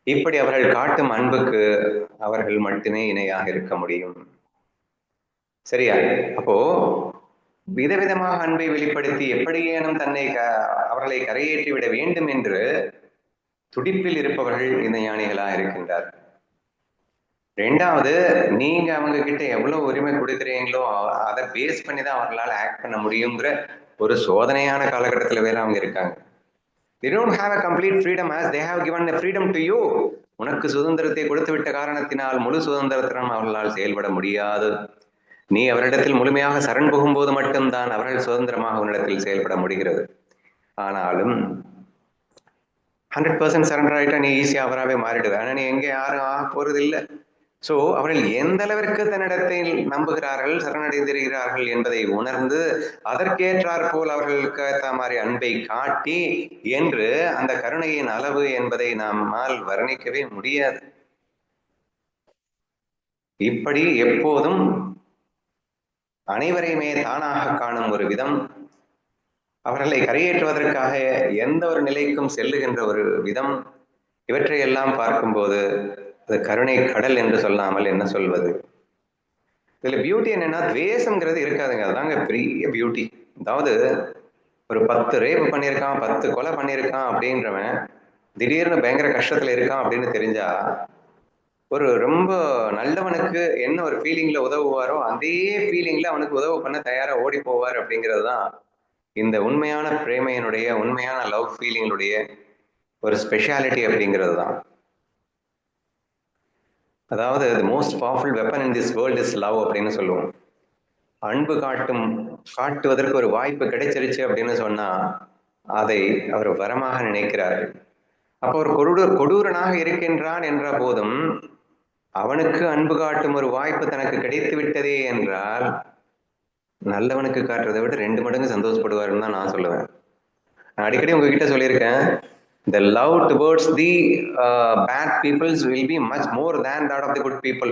இப்படி அவர்கள் காட்டும் அன்புக்கு அவர்கள் மட்டுமே இணையாக இருக்க முடியும். சரியா? அப்போ விதவிதமாக அன்பை வெளிப்படுத்தி எப்படியேனும் அவர்களை கரையேற்றி விட வேண்டும் என்று துடிப்பில் இருப்பவர்கள் இந்த ஞானிகளா இருக்கின்றார்கள். ரெண்டாவது, நீங்க அவங்க கிட்ட எவ்வளவு உரிமை கொடுக்குறீங்களோ அதை பேஸ் பண்ணி தான் அவர்களால் ஆக்ட் பண்ண முடியுங்கிற ஒரு சோதனையான காலகட்டத்தில் வேற அவங்க இருக்காங்க. They don't have a complete freedom as they have given a freedom to you. உனக்கு சுதந்திரத்தை கொடுத்து விட்ட காரணத்தினால் முழு சுதந்திரத்தினம் அவர்களால் செயல்பட முடியாது. நீ அவரிடத்தில் முழுமையாக சரண் புகும்போது மட்டும்தான் அவர்கள் சுதந்திரமாக உன்னிடத்தில் செயல்பட முடிகிறது. ஆனாலும் 100% சரண்டர் ஆயிட்டா நீ ஈஸியா அவராகவே மாறிடுவ. ஆனா நீ எங்கே யாரும் ஆக போறது இல்லை. சோ அவர்கள் எந்த அளவிற்கு தன்னிடத்தில் நம்புகிறார்கள், சரணடைந்திருக்கிறார்கள் என்பதை உணர்ந்து அதற்கேற்றாற் போல் அவர்களுக்கு ஏற்ற மாதிரி அன்பை காட்டி என்று அந்த கருணையின் அளவு என்பதை நம்மால் வர்ணிக்கவே முடியாது. இப்படி எப்போதும் அனைவரையுமே தானாக காணும் ஒரு விதம், அவர்களை கரையேற்றுவதற்காக எந்த ஒரு நிலைக்கும் செல்லுகின்ற ஒரு விதம், இவற்றையெல்லாம் பார்க்கும்போது அது கருணை கடல் என்று சொல்லாமல் என்ன சொல்வது? இதுல பியூட்டி என்னன்னா, துவேஷம்ங்கிறது இருக்காதுங்க. அதுதாங்க பெரிய பியூட்டி. அதாவது ஒரு 10 ரேப் பண்ணியிருக்கான், 10 கொலை பண்ணியிருக்கான் அப்படின்றவன் திடீர்னு பயங்கர கஷ்டத்துல இருக்கான் அப்படின்னு தெரிஞ்சா ஒரு ரொம்ப நல்லவனுக்கு என்ன ஒரு ஃபீலிங்ல உதவுவாரோ அதே ஃபீலிங்ல அவனுக்கு உதவு பண்ண தயாரா ஓடி போவார். அப்படிங்கிறது தான் இந்த உண்மையான பிரேமையினுடைய, உண்மையான லவ் ஃபீலிங்களுடைய ஒரு ஸ்பெஷாலிட்டி அப்படிங்கிறது தான். அதாவது the most powerful weapon in this world is love அப்படின்னு சொல்லுவோம். அன்பு காட்டும் காட்டுவதற்கு ஒரு வாய்ப்பு கிடைச்சிருச்சு அப்படின்னு சொன்னா அதை அவர் வரமாக நினைக்கிறார். அப்போ ஒரு கொடூரனாக இருக்கின்றான் என்ற போதும் அவனுக்கு அன்பு காட்டும் ஒரு வாய்ப்பு தனக்கு கிடைத்து விட்டதே என்றால் நல்லவனுக்கு காட்டுறதை விட 2 மடங்கு சந்தோஷப்படுவாருன்னு தான் நான் சொல்லுவேன். நான் அடிக்கடி உங்ககிட்ட சொல்லியிருக்கேன், the love towards the bad peoples will be much more than that of the good people.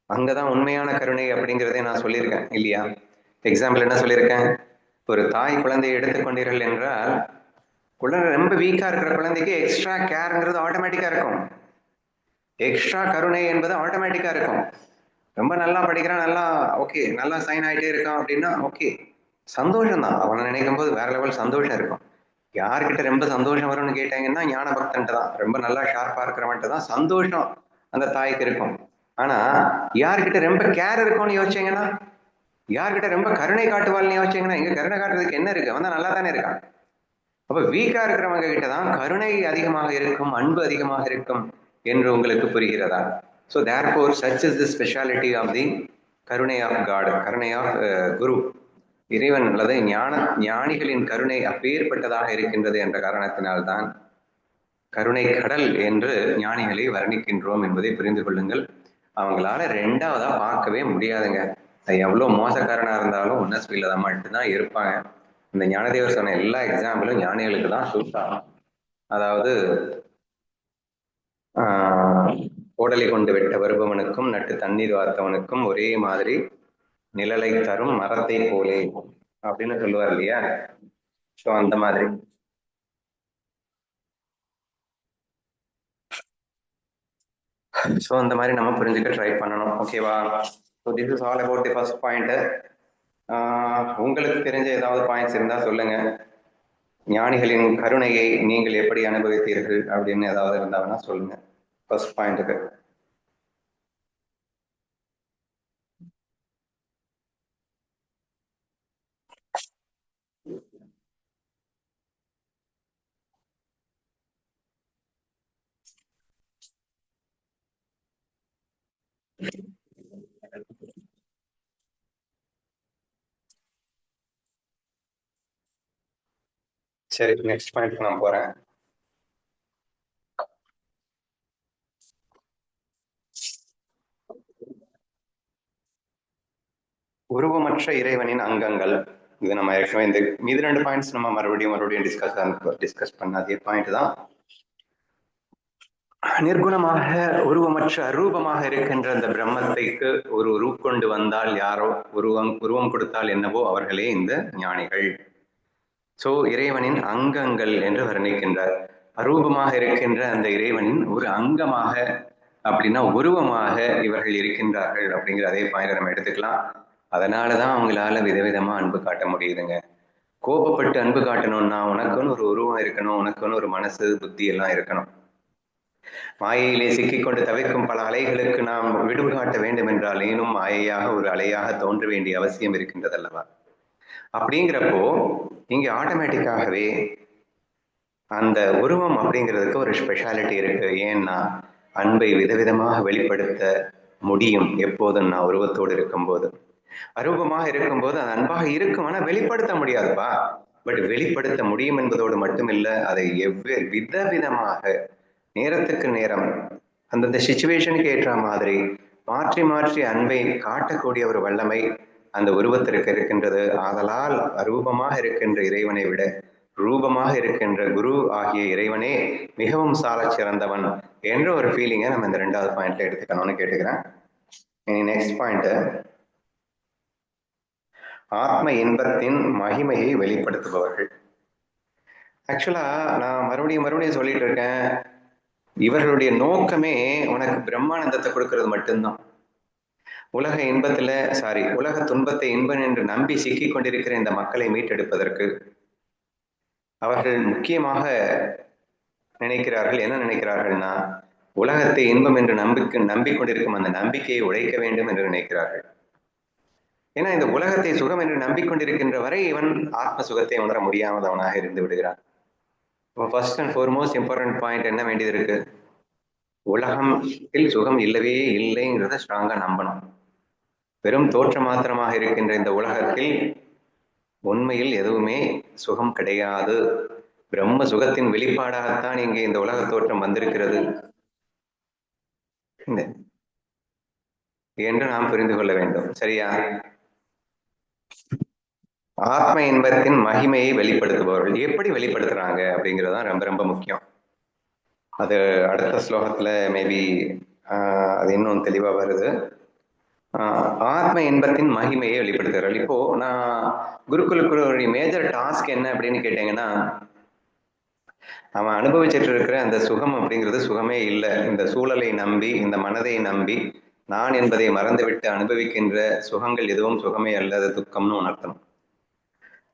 அங்கதான் உண்மையான கருணை அப்படிங்கிறதே நான் சொல்லியிருக்கேன் இல்லையா? எக்ஸாம்பிள் என்ன சொல்லியிருக்கேன், ஒரு தாய் குழந்தையை எடுத்துக்கொண்டீர்கள் என்றால் குழந்தை ரொம்ப வீக்கா இருக்கிற குழந்தைக்கு எக்ஸ்ட்ரா கேர்ங்கிறது ஆட்டோமேட்டிக்கா இருக்கும். எக்ஸ்ட்ரா கருணை என்பது ஆட்டோமேட்டிக்கா இருக்கும். ரொம்ப நல்லா படிக்கிறான், நல்லா ஓகே, நல்லா சைன் ஆகிட்டே இருக்கான் அப்படின்னா ஓகே, சந்தோஷம் தான். அவனை நினைக்கும் போது வேற லெவல் சந்தோஷம் இருக்கும். யார்கிட்ட ரொம்ப சந்தோஷம் வரும்னு கேட்டாங்கன்னா ஞான பக்தன்ட்டு தான், ரொம்ப நல்லா ஷார்ப்பா இருக்கிறவன்ட்டு தான் சந்தோஷம் அந்த தாய்க்கு இருக்கும். ஆனா யார்கிட்ட ரொம்ப கேர் இருக்கும்னு யோசிச்சீங்கன்னா, யார்கிட்ட ரொம்ப கருணை காட்டுவாள்னு யோசிச்சீங்கன்னா, இங்க கருணை காட்டுறதுக்கு என்ன இருக்கு? அவன் தான் நல்லா தானே இருக்கான். அப்ப வீக்கா இருக்கிறவங்க கிட்ட தான் கருணை அதிகமாக இருக்கும், அன்பு அதிகமாக இருக்கும் என்று உங்களுக்கு புரிகிறதா? So therefore such is the speciality of the கருணை ஆஃப் காட், கருணை ஆஃப் குரு. இறைவன் அல்லது ஞானிகளின் கருணை அப்பேற்பட்டதாக இருக்கின்றது என்ற காரணத்தினால்தான் கருணை கடல் என்று ஞானிகளை வர்ணிக்கின்றோம் என்பதை புரிந்து கொள்ளுங்கள். அவங்களால 2வதா பார்க்கவே முடியாதுங்க. எவ்வளவு மோசக்காரனா இருந்தாலும் உன்னஸ்பில தான் மட்டும்தான் இருப்பாங்க. இந்த ஞானதேவர் சொன்ன எல்லா எக்ஸாம்பிளும் ஞானிகளுக்கு தான் சூட் ஆகும். அதாவது ஓடலை கொண்டு வெட்ட வருபவனுக்கும் நட்டு தண்ணீர் வார்த்தவனுக்கும் ஒரே மாதிரி நிழலை தரும் மரத்தை போலே அப்படின்னு சொல்லுவார் இல்லையா? ஸோ அந்த மாதிரி நம்ம புரிஞ்சுக்க ட்ரை பண்ணணும். ஓகேவா? So this is all about the first point. உங்களுக்கு தெரிஞ்ச ஏதாவது பாயிண்ட்ஸ் இருந்தா சொல்லுங்க. ஞானிகளின் கருணையை நீங்கள் எப்படி அனுபவித்தீர்கள் அப்படின்னு ஏதாவது இருந்தா வேணா சொல்லுங்க. ஃபர்ஸ்ட் பாயிண்ட்டுக்கு சரி, நெக்ஸ்ட் பாயிண்ட் நான் போறேன். உருவமற்ற இறைவனின் அங்கங்கள். இது நம்ம ஏற்கனவே இந்த மீது 2 பாயிண்ட்ஸ் நம்ம மறுபடியும் டிஸ்கஸ் பண்ண அதே பாயிண்ட் தான். நிர்குணமாக உருவமற்ற அரூபமாக இருக்கின்ற அந்த பிரம்மத்தைக்கு ஒரு உருக்கொண்டு வந்தால் யாரோ, உருவம் கொடுத்தால் என்னவோ அவர்களே இந்த ஞானிகள். சோ இறைவனின் அங்கங்கள் என்று வர்ணிக்கின்றார். அரூபமாக இருக்கின்ற அந்த இறைவனின் ஒரு அங்கமாக அப்படின்னா உருவமாக இவர்கள் இருக்கின்றார்கள் அப்படிங்கிற அதே பாயிண்ட் நம்ம எடுத்துக்கலாம். அதனாலதான் அவங்களால விதவிதமா அன்பு காட்ட முடியுதுங்க. கோபப்பட்டு அன்பு காட்டணும்னா உனக்குன்னு ஒரு உருவம் இருக்கணும், உனக்குன்னு ஒரு மனசு புத்தி எல்லாம் இருக்கணும். மாயையிலே சிக்கிக்கொண்டு தவிர்க்கும் பல அலைகளுக்கு நாம் விடுவு காட்ட வேண்டும் என்றால் ஏனும் மாயையாக ஒரு அலையாக தோன்ற வேண்டிய அவசியம் இருக்கின்றது அல்லவா? அப்படிங்கிறப்போ இங்க ஆட்டோமேட்டிக்காகவே அந்த உருவம் அப்படிங்கிறதுக்கு ஒரு ஸ்பெஷாலிட்டி இருக்கு. ஏன்னா அன்பை விதவிதமாக வெளிப்படுத்த முடியும் எப்போதும் உருவத்தோடு இருக்கும்போது. அரூபமாக இருக்கும்போது அது அன்பாக இருக்கும், ஆனா வெளிப்படுத்த முடியாதுப்பா. பட் வெளிப்படுத்த முடியும் என்பதோடு மட்டுமில்லை, அதை விதவிதமாக நேரத்துக்கு நேரம் அந்தந்த சிச்சுவேஷனுக்கு ஏற்ற மாதிரி மாற்றி மாற்றி அன்பை காட்டக்கூடிய ஒரு வல்லமை அந்த உருவத்திற்கு இருக்கின்றது. ஆதலால் அரூபமாக இருக்கின்ற இறைவனை விட ரூபமாக இருக்கின்ற குரு ஆகிய இறைவனே மிகவும் சால சிறந்தவன் என்ற ஒரு ஃபீலிங்கை நம்ம இந்த 2வது பாயிண்ட்ல எடுத்துக்கணும்னு கேட்டுக்கிறேன். நெக்ஸ்ட் பாயிண்ட், ஆத்ம இன்பத்தின் மகிமையை வெளிப்படுத்துபவர்கள். ஆக்சுவலா நான் மறுபடியும் சொல்லிட்டு இருக்கேன், இவர்களுடைய நோக்கமே உனக்கு பிரம்மானந்தத்தை கொடுக்கறது மட்டும்தான். உலக துன்பத்தை இன்பம் என்று நம்பி சிக்கிக் கொண்டிருக்கிற இந்த மக்களை மீட்டெடுப்பதற்கு அவர்கள் முக்கியமாக நினைக்கிறார்கள். என்ன நினைக்கிறார்கள்னா, உலகத்தை இன்பம் என்று நம்பிக்கொண்டிருக்கும் அந்த நம்பிக்கையை உடைக்க வேண்டும் என்று நினைக்கிறார்கள். ஏன்னா இந்த உலகத்தை சுகம் என்று நம்பிக்கொண்டிருக்கின்ற வரை இவன் ஆத்ம சுகத்தை உணர முடியாதவனாக இருந்து விடுகிறான். First and foremost important point என்ன வேண்டியது இருக்கு, உலகத்தில் சுகம் இல்லவே இல்லைங்கிறத ஸ்ட்ராங்கா நம்பணும். வெறும் தோற்ற மாத்திரமாக இருக்கின்ற இந்த உலகத்தில் உண்மையில் எதுவுமே சுகம் கிடையாது. பிரம்ம சுகத்தின் வெளிப்பாடாகத்தான் இங்கே இந்த உலக தோற்றம் வந்திருக்கிறது என்று நாம் புரிந்து கொள்ள வேண்டும். சரியா? ஆத்ம இன்பத்தின் மகிமையை வெளிப்படுத்துபவர்கள் எப்படி வெளிப்படுத்துறாங்க அப்படிங்கிறதுதான் ரொம்ப ரொம்ப முக்கியம். அது அடுத்த ஸ்லோகத்துல மேபி அது இன்னும் தெளிவா வருது. ஆத்ம இன்பத்தின் மகிமையை வெளிப்படுத்துகிறார்கள். இப்போ நான் குருகுலுக்குரிய மேஜர் டாஸ்க் என்ன அப்படின்னு கேட்டீங்கன்னா, அவன் அனுபவிச்சுட்டு இருக்கிற அந்த சுகம் அப்படிங்கிறது சுகமே இல்லை. இந்த சூழலை நம்பி, இந்த மனதை நம்பி நான் என்பதை மறந்துவிட்டு அனுபவிக்கின்ற சுகங்கள் எதுவும் சுகமே அல்ல, அது துக்கம்னு உணர்த்தணும்.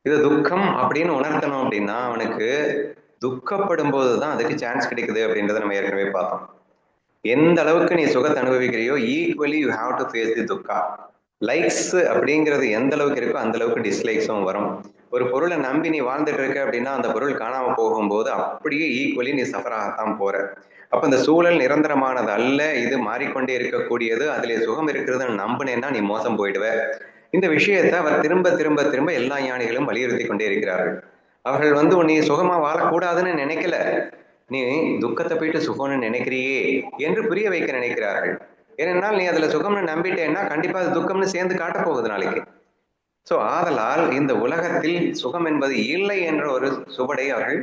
இது துக்கம் அப்படின்னு உணர்த்தணும் அப்படின்னா அவனுக்கு துக்கப்படும் போதுதான் அதுக்கு சான்ஸ் கிடைக்குது அப்படின்றத நம்ம ஏற்கனவே பார்த்தோம். எந்த அளவுக்கு நீ சுகத்தை அனுபவிக்கிறியோ equally you have to face the dukkha. Likes அப்படிங்கிறது எந்த அளவுக்கு இருக்கோ அந்த அளவுக்கு டிஸ்லைக்ஸும் வரும். ஒரு பொருளை நம்பி நீ வாழ்ந்துட்டு இருக்க அப்படின்னா அந்த பொருள் காணாம போகும்போது அப்படியே ஈக்குவலி நீ சஃபராகத்தான் போற. அப்ப இந்த சூழல் நிரந்தரமானது அல்ல, இது மாறிக்கொண்டே இருக்கக்கூடியது. அதுல சுகம் இருக்கிறதுன்னு நம்பினேன்னா நீ மோசம் போயிடுவ. இந்த விஷயத்தை அவர் திரும்ப திரும்ப திரும்ப எல்லா ஞானிகளும் வலியுறுத்தி கொண்டே இருக்கிறார்கள். அவர்கள் நீ சுகமா வாழக்கூடாதுன்னு நினைக்கல, நீ துக்கத்தை போயிட்டு சுகம்னு நினைக்கிறியே என்று புரிய வைக்க நினைக்கிறார்கள். ஏனென்றால் நீ அதுல சுகம்னு நம்பிட்டேன்னா கண்டிப்பா அது துக்கம்னு சேர்ந்து காட்ட போகுது நாளைக்கு. சோ ஆதலால் இந்த உலகத்தில் சுகம் என்பது இல்லை என்ற ஒரு சுவடை அவர்கள்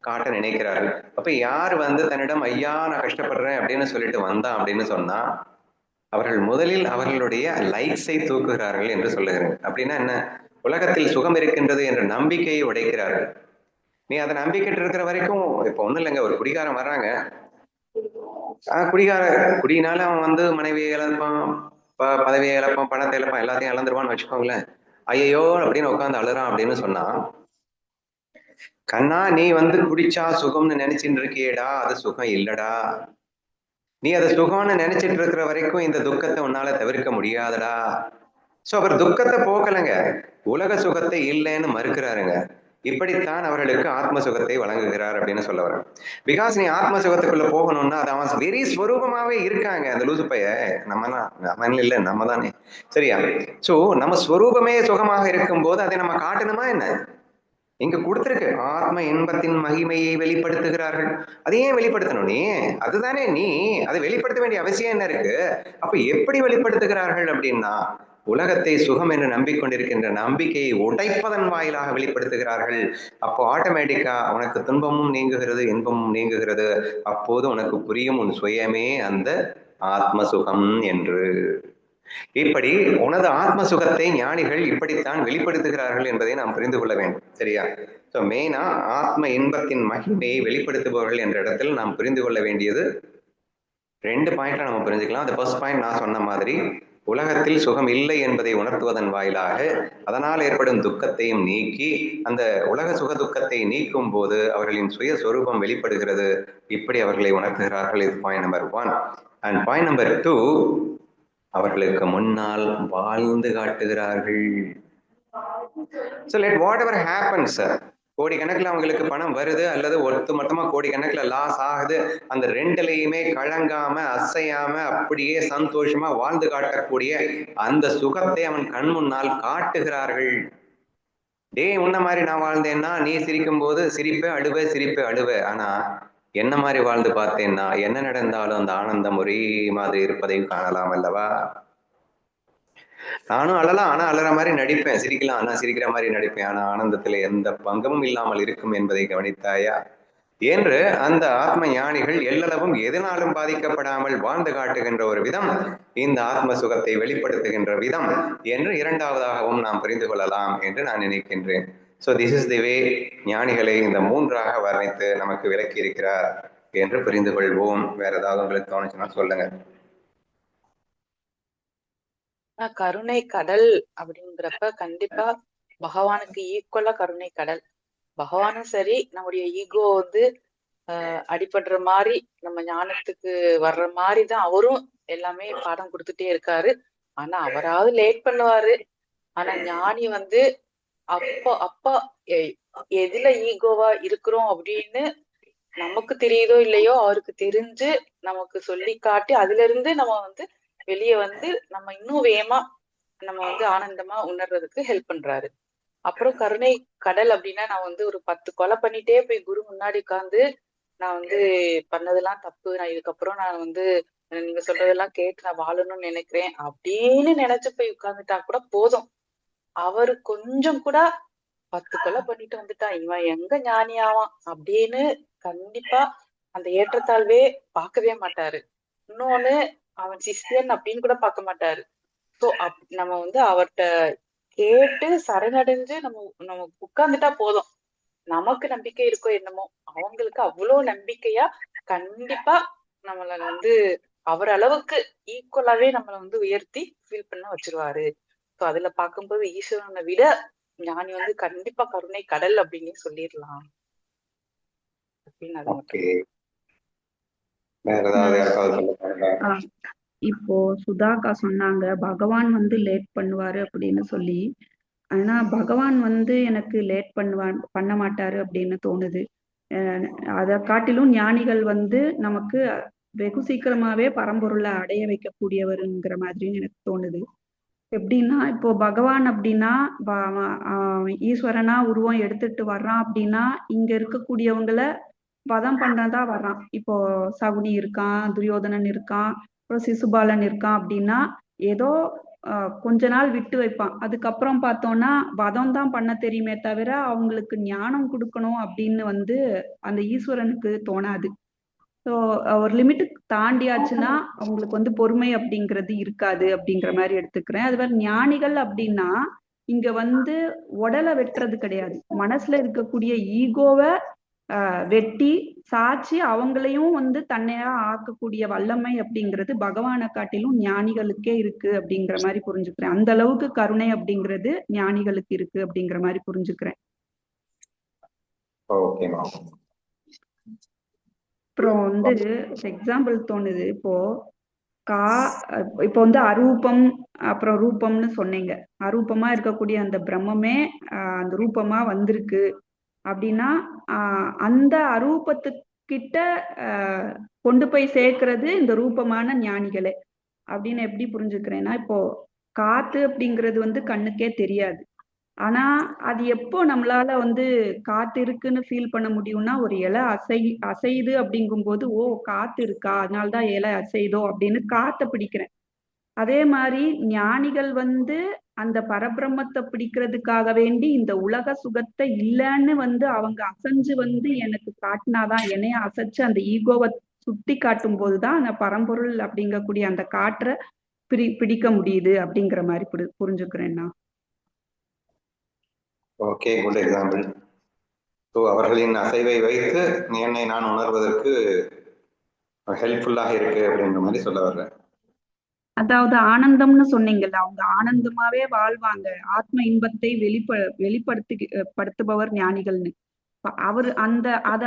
காட்ட நினைக்கிறார்கள். அப்ப யார் தன்னிடம் ஐயா நான் கஷ்டப்படுறேன் அப்படின்னு சொல்லிட்டு வந்தான் அப்படின்னு சொன்னா அவர்கள் முதலில் அவர்களுடைய லைக்ஸை தூக்குகிறார்கள் என்று சொல்லுகிறேன். அப்படின்னா என்ன? உலகத்தில் சுகம் இருக்கின்றது என்ற நம்பிக்கையை உடைக்கிறார்கள். நீ அதை நம்பிக்கிட்டு இருக்கிற வரைக்கும் இப்ப ஒண்ணும் இல்லைங்க, ஒரு குடிகாரன் வர்றாங்க, குடியினால அவன் மனைவியை இழப்பான், பதவியை இழப்பான், பணத்தை இழப்பான், எல்லாத்தையும் இழந்துருவான்னு வச்சுக்கோங்களேன். ஐயோ அப்படின்னு உட்காந்து அழுறான் அப்படின்னு சொன்னா, கண்ணா நீ குடிச்சா சுகம்னு நினைச்சுட்டு இருக்கியேடா, அது சுகம் இல்லடா. நீ அதை சுகம்னு நினைச்சிட்டு இருக்கிற வரைக்கும் இந்த துக்கத்தை உன்னால தவிர்க்க முடியாதடா. சோ அவர் துக்கத்தை போக்கலைங்க, உலக சுகத்தை இல்லைன்னு மறுக்கிறாருங்க. இப்படித்தான் அவர்களுக்கு ஆத்ம சுகத்தை வழங்குகிறார் அப்படின்னு சொல்ல வர. பிகாஸ் நீ ஆத்ம சுகத்துக்குள்ள போகணும்னா அது அவன் வெறி ஸ்வரூபமாவே இருக்காங்க. அந்த லூசு பைய நம்ம இல்ல, நம்ம தானே. சரியா? சோ நம்ம ஸ்வரூபமே சுகமாக இருக்கும் போது அதை நம்ம காட்டணுமா என்ன? இங்க கொடுத்திருக்கு, ஆத்ம இன்பத்தின் மகிமையை வெளிப்படுத்துகிறார்கள். அதையே வெளிப்படுத்தணும் நீ, அதுதானே நீ அதை வெளிப்படுத்த வேண்டிய அவசியம் என்ன இருக்கு? அப்ப எப்படி வெளிப்படுத்துகிறார்கள் அப்படின்னா உலகத்தை சுகம் என்று நம்பிக்கொண்டிருக்கின்ற நம்பிக்கையை உடைப்பதன் வாயிலாக வெளிப்படுத்துகிறார்கள். அப்போ ஆட்டோமேட்டிக்கா உனக்கு துன்பமும் நீங்குகிறது, இன்பமும் நீங்குகிறது. அப்போது உனக்கு புரியும் உன் சுயமே அந்த ஆத்ம சுகம் என்று. இப்படி உனது ஆத்ம சுகத்தை ஞானிகள் இப்படித்தான் வெளிப்படுத்துகிறார்கள் என்பதை நாம் புரிந்து கொள்ள வேண்டும். சரியா? சோ மெயினா ஆத்ம இன்பத்தின் மகிமையை வெளிப்படுத்துபவர்கள் என்ற இடத்தில் நாம் புரிந்து கொள்ள வேண்டியது 2 பாயிண்ட்ல நம்ம புரிஞ்சுக்கலாம். அது ஃபர்ஸ்ட் பாயிண்ட் நான் சொன்ன மாதிரி உலகத்தில் சுகம் இல்லை என்பதை உணர்த்துவதன் வாயிலாக அதனால் ஏற்படும் துக்கத்தையும் நீக்கி அந்த உலக சுக துக்கத்தை நீக்கும் போது அவர்களின் சுயஸ்வரூபம் வெளிப்படுகிறது. இப்படி அவர்களை உணர்த்துகிறார்கள். இது point number 1. And point number 2, அவர்களுக்கு முன்னால் வாழ்ந்து காட்டுகிறார்கள். So let whatever happens, கோடிக்கணக்கில் அவங்களுக்கு பணம் வருது அல்லது ஒட்டு மொத்தமா கோடிக்கணக்கில் லாஸ் ஆகுது, அந்த ரெண்டுலையுமே கலங்காம அசையாம அப்படியே சந்தோஷமா வாழ்ந்து காட்டக்கூடிய அந்த சுகத்தை அவன் கண் முன்னால் காட்டுகிறார்கள். உன்ன மாதிரி நான் வாழ்ந்தேன்னா நீ சிரிக்கும் போது சிரிப்பே அழுவே, சிரிப்பே அழுவே. ஆனா என்ன மாதிரி வாழ்ந்து பார்த்தேன்னா என்ன நடந்தாலும் அந்த ஆனந்தம் ஒரே மாதிரி இருப்பதையும் காணலாம் அல்லவா? நானும் அழலாம், ஆனா அழற மாதிரி நடிப்பேன், சிரிக்கலாம் ஆனா சிரிக்கிற மாதிரி நடிப்பேன், ஆனா ஆனந்தத்துல எந்த பங்கமும் இல்லாமல் இருக்கும் என்பதை கவனித்தாயா என்று அந்த ஆத்ம ஞானிகள் எல்லளவும் எதனாலும் பாதிக்கப்படாமல் வாழ்ந்து காட்டுகின்ற ஒரு விதம் இந்த ஆத்ம சுகத்தை வெளிப்படுத்துகின்ற விதம் என்று இரண்டாவதாகவும் நாம் புரிந்து கொள்ளலாம் என்று நான் நினைக்கின்றேன். So this is the way ஞானிகளை இந்த 3ஆக வர்ணித்து நமக்கு விளக்கி இருக்கிறார் என்று புரிந்து கொள்வோம். வேற ஏதாவது உங்களுக்கு தோணுச்சுன்னா சொல்லுங்க. கருணை கடல் அப்படிங்கிறப்ப கண்டிப்பா பகவானுக்கு ஈக்குவலா கருணை கடல். பகவானும் சரி, நம்முடைய ஈகோ அடிபடுற மாதிரி நம்ம ஞானத்துக்கு வர்ற மாதிரிதான் அவரும் எல்லாமே பாடம் கொடுத்துட்டே இருக்காரு. ஆனா அவராவது லேட் பண்ணுவாரு. ஆனா ஞானி அப்பா எதுல ஈகோவா இருக்கிறோம் அப்படின்னு நமக்கு தெரியுதோ இல்லையோ அவருக்கு தெரிஞ்சு நமக்கு சொல்லி காட்டி அதுல இருந்து நம்ம வெளியே நம்ம இன்னும் வேகமா நம்ம ஆனந்தமா உணர்றதுக்கு ஹெல்ப் பண்றாரு. அப்புறம் கருணை கடல் அப்படின்னா நான் வந்து ஒரு 10 கொலை பண்ணிட்டே போய் குரு முன்னாடி உட்கார்ந்து நான் வந்து பண்ணதெல்லாம் தப்பு, நான் இதுக்கப்புறம் நான் வந்து நீங்க சொல்றதெல்லாம் கேட்டு நான் வாழணும்னு நினைக்கிறேன் அப்படின்னு நினைச்சு போய் உட்கார்ந்துட்டா கூட போதும். அவரு கொஞ்சம் கூட 10 கொலை பண்ணிட்டு வந்துட்டான், இவன் எங்க ஞானியாவான் அப்படின்னு கண்டிப்பா அந்த ஏற்றத்தாழ்வே பார்க்கவே மாட்டாரு. இன்னொன்னு, அவன் சிஷ்யன் அப்படின்னு கூட பார்க்க மாட்டாரு. சோ நம்ம வந்து அவர்ட்ட கேட்டு சரணடைஞ்சு நம்ம நம்ம உட்கார்ந்துட்டா போதும். நமக்கு நம்பிக்கை இருக்கோ என்னமோ, அவங்களுக்கு அவ்வளவு நம்பிக்கையா கண்டிப்பா நம்மள வந்து அவர் அளவுக்கு ஈக்குவலாவே நம்மள வந்து உயர்த்தி ஃபீல் பண்ண வச்சிருவாரு. சோ அதுல பார்க்கும்போது ஈஸ்வரனை விட ஞானி வந்து கண்டிப்பா கருணை கடல் அப்படின்னு சொல்லிடலாம் அப்படின்னு அது மட்டும். ஓகே, வேற ஏதாவது யாருக்காவது சொல்ல போறீங்களா? இப்போ சுதாக்கா சொன்னாங்க பகவான் வந்து லேட் பண்ணுவாரு அப்படின்னு சொல்லி. ஆனா பகவான் வந்து எனக்கு லேட் பண்ண மாட்டாரு அப்படின்னு தோணுது. அதை காட்டிலும் ஞானிகள் வந்து நமக்கு வெகு சீக்கிரமாவே பரம்பொருளை அடைய வைக்கக்கூடியவருங்கிற மாதிரி எனக்கு தோணுது. எப்படின்னா இப்போ பகவான் அப்படின்னா ஈஸ்வரனா உருவம் எடுத்துட்டு வர்றான் அப்படின்னா இங்க இருக்கக்கூடியவங்களை வதம் பண்ணதா வர்றான். இப்போ சகுனி இருக்கான், துரியோதனன் இருக்கான், அப்புறம் சிசுபாலன் இருக்கான் அப்படின்னா ஏதோ கொஞ்ச நாள் விட்டு வைப்பான். அதுக்கப்புறம் பார்த்தோம்னா வதம் தான் பண்ண தெரியுமே தவிர அவங்களுக்கு ஞானம் கொடுக்கணும் அப்படின்னு வந்து அந்த ஈஸ்வரனுக்கு தோணாது. ஸோ ஒரு லிமிட்டுக்கு தாண்டியாச்சுன்னா அவங்களுக்கு வந்து பொறுமை அப்படிங்கிறது இருக்காது அப்படிங்கிற மாதிரி எடுத்துக்கிறேன். அது மாதிரி ஞானிகள் அப்படின்னா இங்க வந்து உடலை வெட்டுறது கிடையாது, மனசுல இருக்கக்கூடிய ஈகோவை வெட்டி சாட்சி அவங்களையும் வந்து தன்னையா ஆக்கக்கூடிய வல்லமை அப்படிங்கிறது பகவானை காட்டிலும் ஞானிகளுக்கே இருக்கு அப்படிங்கிற மாதிரி புரிஞ்சுக்கிறேன். அந்த அளவுக்கு கருணை அப்படிங்கிறது ஞானிகளுக்கு இருக்கு அப்படிங்கிற மாதிரி புரிஞ்சுக்கிறேன். ஓகேமா. அப்புறம் வந்து எக்ஸாம்பிள் தோணுது. இப்போ வந்து அரூபம் அப்புறம் ரூபம்னு சொன்னீங்க. அரூபமா இருக்கக்கூடிய அந்த பிரம்மமே அந்த ரூபமா வந்திருக்கு அப்படின்னா அந்த அரூபத்துக்கிட்ட கொண்டு போய் சேர்க்கிறது இந்த ரூபமான ஞானிகளே அப்படின்னு எப்படி புரிஞ்சுக்கிறேன்னா, இப்போ காத்து அப்படிங்கிறது வந்து கண்ணுக்கே தெரியாது. ஆனா அது எப்போ நம்மளால வந்து காத்து இருக்குன்னு ஃபீல் பண்ண முடியும்னா ஒரு இலை அசையுது அப்படிங்கும்போது ஓ காத்து இருக்கா அதனால்தான் இலை அசையுதோ அப்படின்னு காத்தை பிடிக்கிறேன். அதே மாதிரி ஞானிகள் வந்து அந்த பரபிரம்மத்தை பிடிக்கிறதுக்காக வேண்டி இந்த உலக சுகத்தை இல்லைன்னு வந்து அவங்க அசைஞ்சு வந்து எனக்கு காட்டினாதான், என்னைய அசைச்சு அந்த ஈகோவை சுட்டி காட்டும் போதுதான் அந்த பரம்பொருள் அப்படிங்கக்கூடிய அந்த காற்றை பிடிக்க முடியுது அப்படிங்கிற மாதிரி புரிஞ்சுக்கிறேன்னா. Okay, good example. ஸோ அவர்களின் அசைவை வைத்து என்னை நான் உணர்வதற்கு ஹெல்ப்ஃபுல்லாக இருக்கு அப்படின்ற மாதிரி சொல்ல வர்றேன். அதாவது ஆனந்தம்னு சொன்னீங்கல்ல, அவங்க ஆனந்தமாவே வாழ்வாங்க. ஆத்ம இன்பத்தை படுத்துபவர் ஞானிகள்னு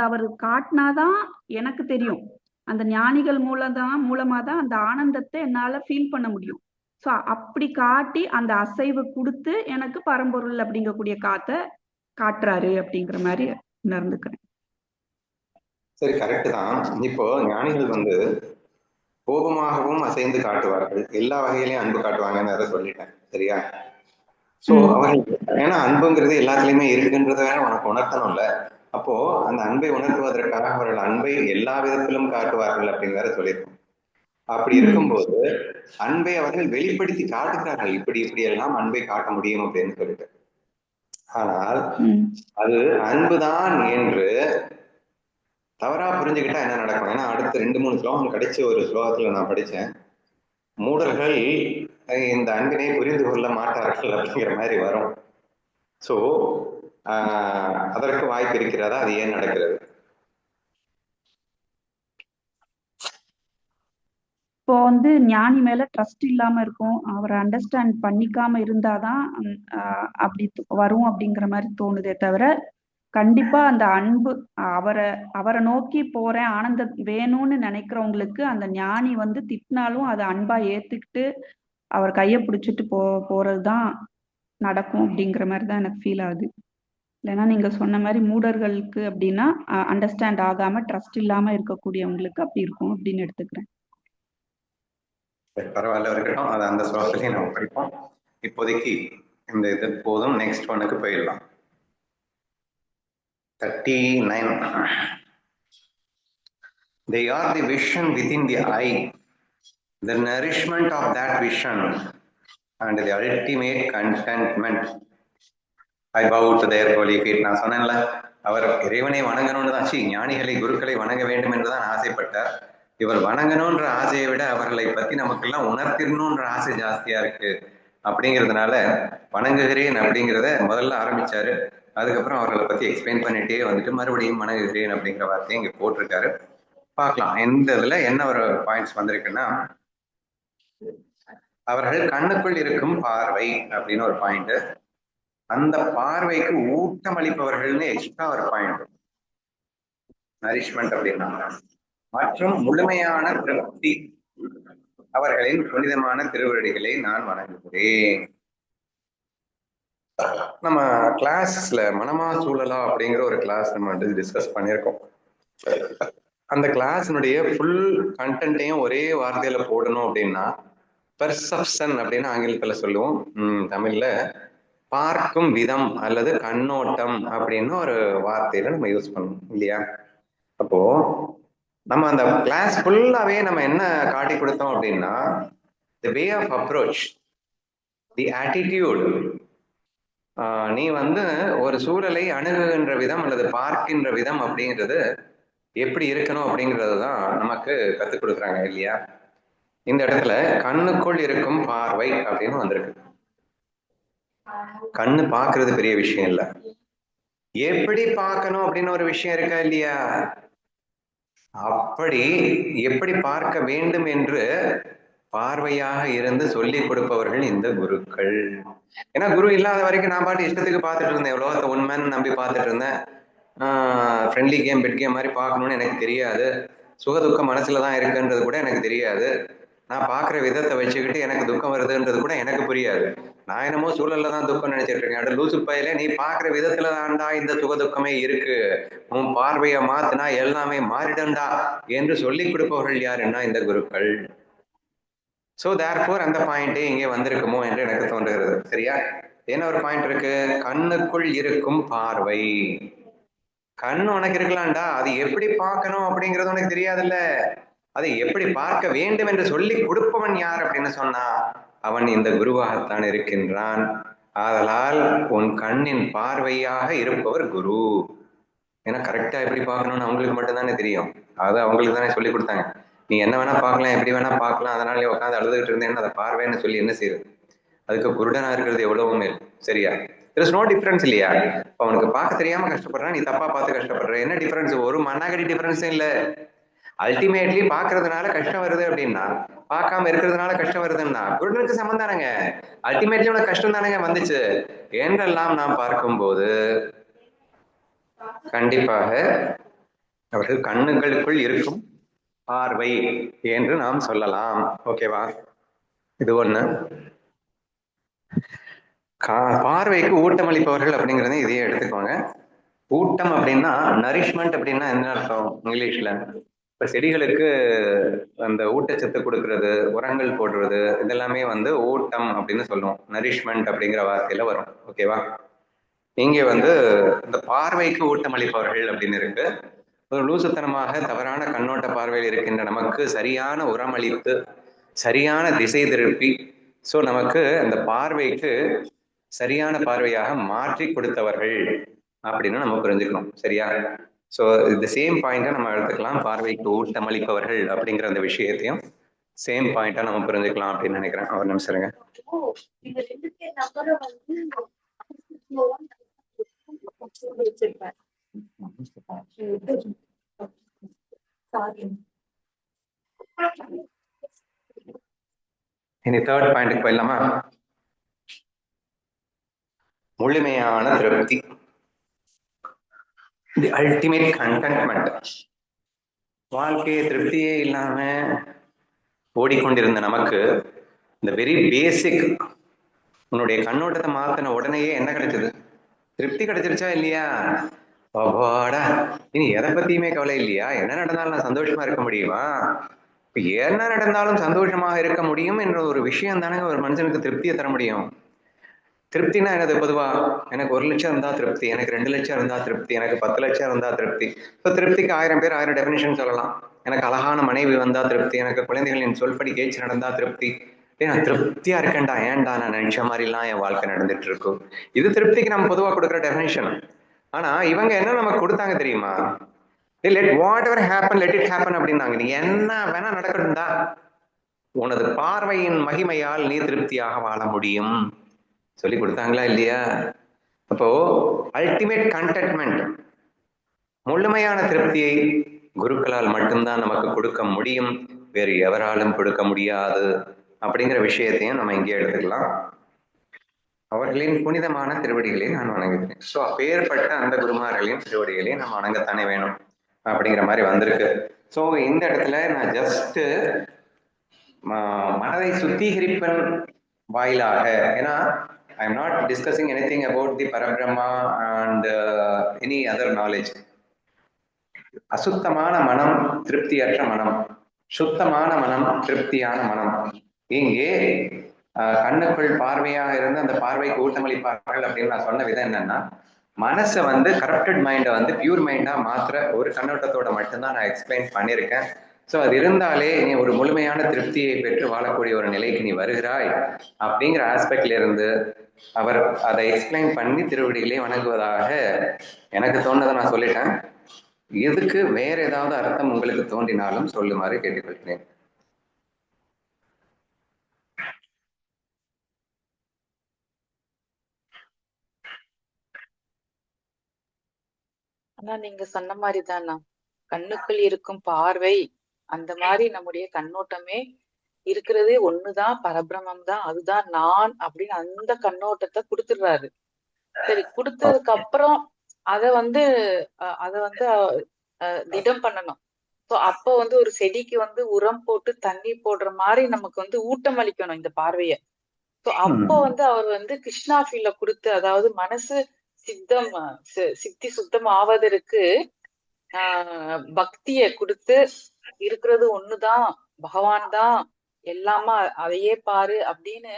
அவர் காட்டினாதான் எனக்கு தெரியும். அந்த ஞானிகள் மூலமாதான் அந்த ஆனந்தத்தை என்னால ஃபீல் பண்ண முடியும். சோ அப்படி காட்டி அந்த அசைவு கொடுத்து எனக்கு பரம்பொருள் அப்படிங்கக்கூடிய காத்தை காட்டுறாரு அப்படிங்கிற மாதிரி உணர்ந்துக்கிறேன். சரி, கரெக்ட் தான். இப்போ ஞானிகள் வந்து கோபமாகவும் அசைந்து காட்டுவார்கள், எல்லா வகையிலையும் அன்பு காட்டுவாங்கன்னு அதை சொல்லிட்டேன். சரியா? சோ அவர்கள் ஏன்னா அன்புங்கிறது எல்லாத்துலயுமே இருக்குன்றத உனக்கு உணர்த்தணும்ல. அப்போ அந்த அன்பை உணர்த்துவதற்காக அவர்கள் அன்பை எல்லா விதத்திலும் காட்டுவார்கள் அப்படின்னு வேற சொல்லியிருக்கோம். அப்படி இருக்கும்போது அன்பை அவர்கள் வெளிப்படுத்தி காட்டுகிறார்கள், இப்படி இப்படி எல்லாம் அன்பை காட்ட முடியும் அப்படின்னு சொல்லிட்டு. ஆனால் அது அன்புதான் என்று தவறா புரிஞ்சுக்கிட்டா என்ன நடக்கும்? ஏன்னா அடுத்த 2-3 ஸ்லோகம் கடைசி ஒரு ஸ்லோகத்துல நான் படிச்சேன், மூடர்கள் இந்த அன்பினை புரிந்து கொள்ள மாட்டார்கள் அப்படிங்கிற மாதிரி வரும். சோ அதற்கு வாய்ப்பு இருக்கிறதா? அது ஏன் நடக்கிறது? இப்போ வந்து ஞானி மேல ட்ரஸ்ட் இல்லாம இருக்கும், அவரை அண்டர்ஸ்டாண்ட் பண்ணிக்காம இருந்தாதான் அப்படி வரும் அப்படிங்கிற மாதிரி தோணுதே தவிர, கண்டிப்பா அந்த அன்பு அவரை நோக்கி போறேன் ஆனந்தம் வேணும்னு நினைக்கிறவங்களுக்கு அந்த ஞானி வந்து திட்டினாலும் அதை அன்பா ஏத்துக்கிட்டு அவர் கையை பிடிச்சிட்டு போறதுதான் நடக்கும் அப்படிங்கிற மாதிரிதான் எனக்கு ஃபீல் ஆகுது. இல்லைன்னா நீங்க சொன்ன மாதிரி மூடர்களுக்கு அப்படின்னா அண்டர்ஸ்டாண்ட் ஆகாம ட்ரஸ்ட் இல்லாம இருக்கக்கூடியவங்களுக்கு அப்படி இருக்கும் அப்படின்னு எடுத்துக்கிறேன். பரவாயில்ல இருக்கட்டும், அது அந்த ஸ்லோகத்திலேயே நம்ம படிப்போம். இப்போதைக்கு இந்த இது போதும், நெக்ஸ்ட் ஒன்னுக்கு போயிடலாம். 39. They are the vision within the eye, the nourishment of that vision, and the ultimate contentment. I bow to their holy feet. நான் சொன்னேன்ல, அவர் இறைவனை வணங்கணும்னு தான், ஞானிகளை குருக்களை வணங்க வேண்டும் என்றுதான் ஆசைப்பட்டார். இவர் வணங்கணும்ன்ற ஆசையை விட அவர்களை பத்தி நமக்கெல்லாம் உணர்த்திடணும்ன்ற ஆசை ஜாஸ்தியா இருக்கு. அப்படிங்கிறதுனால வணங்குகிறேன் அப்படிங்கிறத முதல்ல ஆரம்பிச்சாரு. அதுக்கப்புறம் அவர்களை பத்தி எக்ஸ்பிளைன் பண்ணிட்டே வந்துட்டு மறுபடியும் வணங்குகிறேன் அப்படிங்கிற வார்த்தையை இங்க போட்டிருக்காரு. பார்க்கலாம் எந்த இதுல என்ன ஒரு பாயிண்ட்ஸ் வந்திருக்குன்னா, அவர்கள் கண்ணுக்குள் இருக்கும் பார்வை அப்படின்னு ஒரு பாயிண்ட், அந்த பார்வைக்கு ஊட்டம் அளிப்பவர்கள்னு எக்ஸ்ட்ரா ஒரு பாயிண்ட், நரிஷ்மெண்ட் அப்படின்னா, மற்றும் முழுமையான திருப்தி, அவர்களின் புனிதமான திருவடிகளை நான் வணங்குகிறேன். நம்ம கிளாஸ்ல மனமா சூழலா அப்படிங்கிற ஒரு கிளாஸ் நம்ம வந்து டிஸ்கஸ் பண்ணியிருக்கோம். அந்த கிளாஸினுடைய ஃபுல் கண்டென்ட்டையும் ஒரே வார்த்தையில போடணும் அப்படின்னா பெர்செப்ஷன் அப்படின்னு ஆங்கிலத்துல சொல்லுவோம், தமிழ்ல பார்க்கும் விதம் அல்லது கண்ணோட்டம் அப்படின்னு ஒரு வார்த்தையில நம்ம யூஸ் பண்ணணும் இல்லையா? அப்போ நம்ம அந்த கிளாஸ் ஃபுல்லாவே நம்ம என்ன காட்டி கொடுத்தோம் அப்படின்னா, the way of approach, the attitude, நீ வந்து ஒரு சூழலை அணுகுகின்ற விதம் அல்லது பார்க்கின்ற விதம் அப்படிங்கிறது எப்படி இருக்கணும் அப்படிங்கிறது தான் நமக்கு கற்றுக் கொடுக்குறாங்க இல்லையா? இந்த இடத்துல கண்ணுக்குள் இருக்கும் பார்வை அப்படின்னு வந்திருக்கு. கண்ணு பார்க்கறது பெரிய விஷயம் இல்லை, எப்படி பார்க்கணும் அப்படின்னு ஒரு விஷயம் இருக்கா இல்லையா? அப்படி எப்படி பார்க்க வேண்டும் என்று பார்வையாக இருந்து சொல்லி கொடுப்பவர்கள் இந்த குருக்கள். ஏன்னா குரு இல்லாத வரைக்கும் நான் பாட்டு இஷ்டத்துக்கு பார்த்துட்டு இருந்தேன், உலகத்தை உண்மைன்னு நம்பி பார்த்துட்டு இருந்தேன். ஃப்ரெண்ட்லி கேம் பெட் கேம் மாதிரி பார்க்கணும்னு எனக்கு தெரியாது, சுகதுக்கம் மனசுலதான் இருக்குன்றது கூட எனக்கு தெரியாது, நான் பார்க்குற விதத்தை வச்சுக்கிட்டு எனக்கு துக்கம் வருதுன்றது கூட எனக்கு புரியாது. நான் என்னமோ சூழல்ல தான் துக்கம் நினைச்சிட்டு இருக்கேன். அட லூசு பையில, நீ பார்க்குற விதத்துல தான்டா இந்த சுகதுக்கமே இருக்கு, உன் பார்வையை மாத்தினா எல்லாமே மாறிடண்டா என்று சொல்லி கொடுப்பவர்கள் யாருன்னா இந்த குருக்கள். ஸோ தேர்ஃபோர் அந்த பாயிண்டே இங்கே வந்திருக்குமோ என்று எனக்கு தோன்றுகிறது. சரியா? என்ன ஒரு பாயிண்ட் இருக்கு, கண்ணுக்குள் இருக்கும் பார்வை. கண் உனக்கு இருக்கலாம்டா, அது எப்படி பார்க்கணும் அப்படிங்கிறது உனக்கு தெரியாதுல்ல, அதை எப்படி பார்க்க வேண்டும் என்று சொல்லி கொடுப்பவன் யார் அப்படின்னு சொன்னா அவன் இந்த குருவாகத்தான் இருக்கின்றான். ஆதலால் உன் கண்ணின் பார்வையாக இருப்பவர் குரு. ஏன்னா கரெக்டா எப்படி பார்க்கணும்னு அவங்களுக்கு மட்டும்தானே தெரியும், அது அவங்களுக்கு தானே சொல்லி கொடுத்தாங்க. நீ என்ன வேணா பார்க்கலாம், எப்படி வேணா பார்க்கலாம், அதனால நீ உட்காந்து அழுதுகிட்டு இருந்தேன்னு அதை பார்வைன்னு சொல்லி என்ன செய்யுது? அதுக்கு குருடனா இருக்கிறது எவ்வளவு மேல். சரியா? there's no difference இல்லையா? அவனுக்கு பார்க்க தெரியாம கஷ்டப்படுறான், நீ தப்பா பார்த்து கஷ்டப்படுற, என்ன டிஃபரன்ஸ்? ஒரு மண்ணாகடி டிஃபரன்ஸே இல்லை. அல்டிமேட்லி பாக்குறதுனால கஷ்டம் வருது அப்படின்னா, பார்க்காம இருக்கிறதுனால கஷ்டம் வருதுன்னா குருடனுக்கு சமம் தானங்க. அல்டிமேட்லி உனக்கு கஷ்டம் தானங்க வந்துச்சு என்றெல்லாம் நாம் பார்க்கும்போது கண்டிப்பாக அவர்கள் கண்ணுகளுக்குள் இருக்கும் பார்வை என்று நாம் சொல்லலாம். ஓகேவா? இது ஒண்ணு. பார்வைக்கு ஊட்டம் அளிப்பவர்கள் அப்படிங்கறத இதையே எடுத்துக்கோங்க. ஊட்டம் அப்படின்னா நரிஷ்மெண்ட் அப்படின்னா என்ன அர்த்தம் இங்கிலீஷ்ல? இப்ப செடிகளுக்கு அந்த ஊட்டச்சத்து கொடுக்கறது, உரங்கள் போடுறது, இதெல்லாமே வந்து ஊட்டம் அப்படின்னு சொல்லுவோம். நரிஷ்மெண்ட் அப்படிங்கிற வார்த்தையில வரும். ஓகேவா? இங்கே வந்து இந்த பார்வைக்கு ஊட்டம் அளிப்பவர்கள் அப்படின்னு இருக்கு. ஒரு லூசுத்தனமாக தவறான கண்ணோட்ட பார்வையில் இருக்கின்ற நமக்கு சரியான உரம் அளித்து சரியான திசை திருப்பி ஸோ நமக்கு அந்த பார்வைக்கு சரியான பார்வையாக மாற்றி கொடுத்தவர்கள் அப்படின்னு நம்ம புரிஞ்சுக்கணும். சரியா? ஸோ இந்த சேம் பாயிண்டா நம்ம எடுத்துக்கலாம். பார்வைக்கு ஊட்டம் அளிப்பவர்கள் அப்படிங்கிற அந்த விஷயத்தையும் சேம் பாயிண்டா நம்ம புரிஞ்சுக்கலாம் அப்படின்னு நினைக்கிறேன். ஒரு நிமிஷம் இருங்க. இனி தேர்ட் பாயிண்ட்டுக்கு போயிடலாமா? முழுமையான திருப்தி, தி அல்டிமேட் கண்டென்ட்மெண்ட். வாழ்க்கையை திருப்தியே இல்லாம ஓடிக்கொண்டிருந்த நமக்கு இந்த வெரி பேசிக் உன்னுடைய கண்ணோட்டத்தை மாத்தின உடனேயே என்ன கிடைச்சது? திருப்தி கிடைச்சிருச்சா இல்லையா? அப்பாடா, இனி எதை பத்தியுமே கவலை இல்லையா? என்ன நடந்தாலும் நான் சந்தோஷமா இருக்க முடியுமா? என்ன நடந்தாலும் சந்தோஷமாக இருக்க முடியும் என்ற ஒரு விஷயம் தானே ஒரு மனுஷனுக்கு திருப்தியை தர முடியும். திருப்தினா என்னது? பொதுவா எனக்கு 1 லட்சம் இருந்தா திருப்தி, எனக்கு 2 லட்சம் இருந்தா திருப்தி, எனக்கு 10 லட்சம் இருந்தா திருப்தி. இப்போ திருப்திக்கு 1000 பேர் 1000 டெபினிஷன் சொல்லலாம். எனக்கு அழகான மனைவி வந்தா திருப்தி, எனக்கு குழந்தைகளின் சொல்படி கேச்சு நடந்தா திருப்தி. நான் திருப்தியா இருக்கேன்டா, ஏன்டா நான் நினைச்ச மாதிரிலாம் என் வாழ்க்கை நடந்துட்டு இருக்கும். இது திருப்திக்கு நம்ம பொதுவா கொடுக்குற டெபினிஷன். ஆனா இவங்க என்ன நமக்கு கொடுத்தாங்க தெரியுமா? Let what ever happen let it happen அப்படின்னாங்க. நீ என்ன வேணா நடக்கட்டும்டா, உனது பார்வையின் மகிமையால் நீ திருப்தியாக வாழ முடியும் சொல்லி கொடுத்தாங்களா இல்லையா? அப்போ அல்டிமேட் கண்டென்ட்மெண்ட், முழுமையான திருப்தியை குருக்களால் மட்டும்தான் நமக்கு கொடுக்க முடியும், வேறு எவராலும் கொடுக்க முடியாது அப்படிங்கிற விஷயத்தையும் நம்ம இங்கே எடுத்துக்கலாம். அவர்களின் புனிதமான திருவடிகளை நான் வணங்குகிறேன். ஸோ அப்பேற்பட்ட அந்த குருமார்களின் திருவடிகளை நம்ம வணங்கத்தானே வேணும் அப்படிங்கிற மாதிரி வந்திருக்கு. ஸோ இந்த இடத்துல நான் ஜஸ்ட் மனதை சுத்திகரிப்பன் வாயிலாக, ஏன்னா I am not discussing anything about the Parabrahma and any other knowledge. அசுத்தமான மனம் திருப்தியற்ற மனம், சுத்தமான மனம் திருப்தியான மனம். இங்கே கண்ணுக்குள் பார்வையாக இருந்து அந்த பார்வைக்கு ஊட்டமளிப்பார்கள் அப்படின்னு நான் சொன்ன விதம் என்னன்னா, மனசை வந்து கரப்டட் மைண்டை வந்து பியூர் மைண்டா மாத்திர ஒரு கண்ணோட்டத்தோட மட்டும்தான் நான் எக்ஸ்பிளைன் பண்ணியிருக்கேன். ஸோ அது இருந்தாலே நீ ஒரு முழுமையான திருப்தியை பெற்று வாழக்கூடிய ஒரு நிலைக்கு நீ வருகிறாய் அப்படிங்கிற ஆஸ்பெக்ட்ல இருந்து அவர் அதை எக்ஸ்பிளைன் பண்ணி திருவடிகளை வணங்குவதாக எனக்கு தோணுதை நான் சொல்லிட்டேன். இதுக்கு வேற ஏதாவது அர்த்தம் உங்களுக்கு தோன்றினாலும் சொல்லுமாறு கேட்டுக்கொள்கிறேன். ஆனா நீங்க சொன்ன மாதிரிதானா, கண்ணுக்குள் இருக்கும் பார்வை, அந்த மாதிரி நம்முடைய கண்ணோட்டமே இருக்கிறதே ஒண்ணுதான், பரபிரமம் தான், அதுதான் நான் அப்படின்னு அந்த கண்ணோட்டத்தை கொடுத்துடுறாரு. சரி, கொடுத்ததுக்கு அப்புறம் அத வந்து திடம் பண்ணணும். சோ அப்ப வந்து ஒரு செடிக்கு வந்து உரம் போட்டு தண்ணி போடுற மாதிரி நமக்கு வந்து ஊட்டம் அளிக்கணும் இந்த பார்வைய. சோ அப்போ வந்து அவர் வந்து கிருஷ்ணா ஃபீல கொடுத்து, அதாவது மனசு சித்தம் சித்தி சுத்தம் ஆவதற்கு பக்திய கொடுத்து, இருக்கிறது ஒண்ணுதான், பகவான் தான் எல்லாமா, அதையே பாரு அப்படின்னு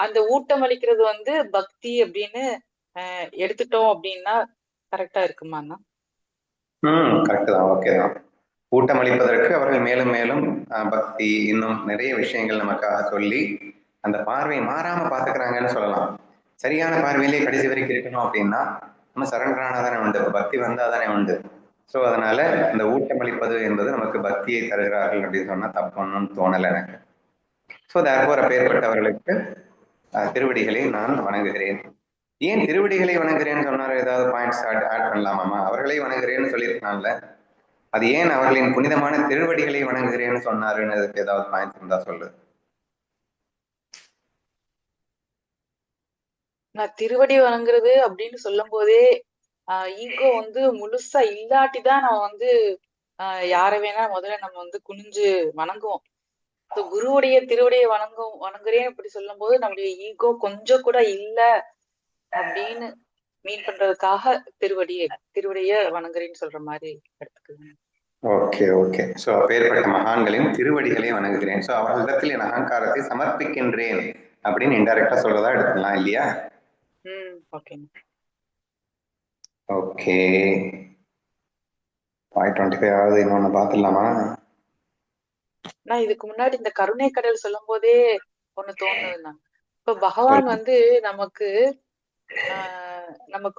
அந்த ஊட்டம் அளிக்கிறது வந்து பக்தி அப்படின்னு எடுத்துட்டோம் அப்படின்னா கரெக்டா இருக்குமாண்ணா? கரெக்ட் தான், ஓகே தான். ஊட்டம் அளிப்பதற்கு அவர்கள் மேலும் மேலும் பக்தி இன்னும் நிறைய விஷயங்கள் நமக்காக சொல்லி அந்த பார்வை மாறாம பாத்துக்கிறாங்கன்னு சொல்லலாம். சரியான பார்வையிலே கடைசி வரைக்கும் இருக்கணும் அப்படின்னா நம்ம சரண்டர் ஆனாதானே உண்டு, பக்தி வந்தாதானே உண்டு. ஸோ அதனால இந்த ஊட்டம் அளிப்பது என்பது நமக்கு பக்தியை தருகிறார்கள் அப்படின்னு சொன்னா தப்புன்னு தோணலை எனக்கு. ஸோ தேர்ஃபோர் அப்பேற்பட்டவர்களுக்கு திருவடிகளை நான் வணங்குகிறேன். ஏன் திருவடிகளை வணங்குகிறேன்னு சொன்னாரு? ஏதாவது பாயிண்ட்ஸ் ஆட் பண்ணலாமாமா? அவர்களை வணங்குகிறேன்னு சொல்லியிருக்கலாம்ல, அது ஏன் அவர்களின் புனிதமான திருவடிகளை வணங்குகிறேன்னு சொன்னாருன்னு ஏதாவது பாயிண்ட்ஸ் இருந்தா சொல்லு. நான் திருவடி வணங்குறது அப்படின்னு சொல்லும் போதே ஈகோ வந்து முழுசா இல்லாட்டிதான் நம்ம வந்து யார வேணா முதல்ல நம்ம வந்து குனிஞ்சு வணங்குவோம். குருவுடைய திருவடியை வணங்குறேன் அப்படி சொல்லும் போது நம்முடைய ஈகோ கொஞ்சம் கூட இல்ல அப்படின்னு மீன் பண்றதுக்காக திருவடிய வணங்குறேன்னு சொல்ற மாதிரி எடுத்துக்குவேன். Okay okay. ஸோ அப்பேற்பட்ட மகான்களையும் திருவடிகளையும் வணங்குகிறேன். ஸோ அவர்களிடத்தில் என் அகங்காரத்தை சமர்ப்பிக்கின்றேன் அப்படின்னு இன்டைரக்டா சொல்றதா எடுத்துக்கலாம் இல்லையா? Okay okay. 25 ஆகுது, இன்னொன்னு பாத்துடலாமா? நான் இதுக்கு முன்னாடி இந்த கருணை கடல் சொல்லும் போதே ஒண்ணு தோணுதுண்ணா. இப்ப பகவான் வந்து நமக்கு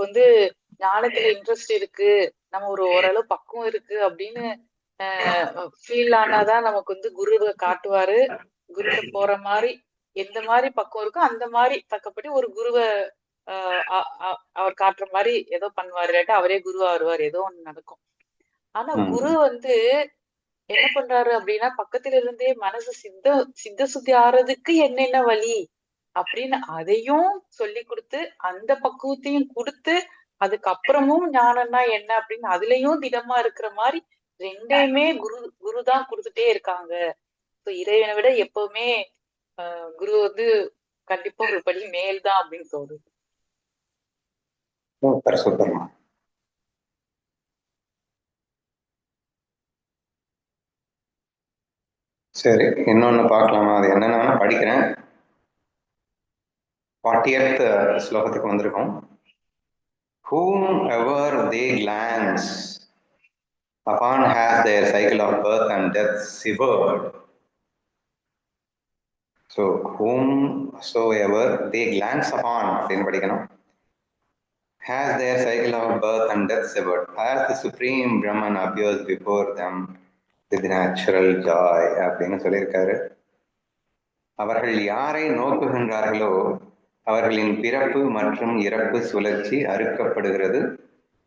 வந்து ஞானத்துல இன்ட்ரெஸ்ட் இருக்கு, நம்ம ஒரு ஓரளவு பக்குவம் இருக்கு அப்படின்னு ஃபீல் ஆனாதான் நமக்கு வந்து குருவை காட்டுவாரு. குருட்ட போற மாதிரி எந்த மாதிரி பக்குவம் இருக்கோ அந்த மாதிரி தக்கப்படி ஒரு குருவை அவர் காட்டுற மாதிரி ஏதோ பண்ணுவாரு, இல்லாட்டா அவரே குருவா வருவார், ஏதோ ஒண்ணு நடக்கும். ஆனா குரு வந்து என்ன பண்றாரு அப்படின்னா, பக்கத்துல இருந்தே மனசு சித்த சுத்தி ஆறதுக்கு என்னென்ன வழி அப்படின்னு அதையும் சொல்லி கொடுத்து, அந்த பக்குவத்தையும் கொடுத்து, அதுக்கப்புறமும் ஞானம்னா என்ன அப்படின்னு அதுலயும் திடமா இருக்கிற மாதிரி ரெண்டையுமே குருதான் கொடுத்துட்டே இருக்காங்க. இறைவனை விட எப்பவுமே குரு வந்து கண்டிப்பா ஒரு படி மேல்தான் அப்படின்னு தோணுது. சூப்பர் சூப்பர்மா. சரி, இன்னொன்னு பார்க்கலாமா? அது என்னன்னு படிக்கிறேன். 40th ஸ்லோகத்துக்கு வந்திருக்கோம். Whomever they glance upon has their cycle of birth and death severed. So whomsoever they glance upon அப்படின்னு படிக்கணும். Has their cycle of birth and death severed, as the supreme Brahman appears before them with natural joy அப்படின்னு சொல்லியிருக்காரு. அவர்கள் யாரை நோக்குகின்றார்களோ அவர்களின் பிறப்பு மற்றும் இறப்பு சுழற்சி அறுக்கப்படுகிறது.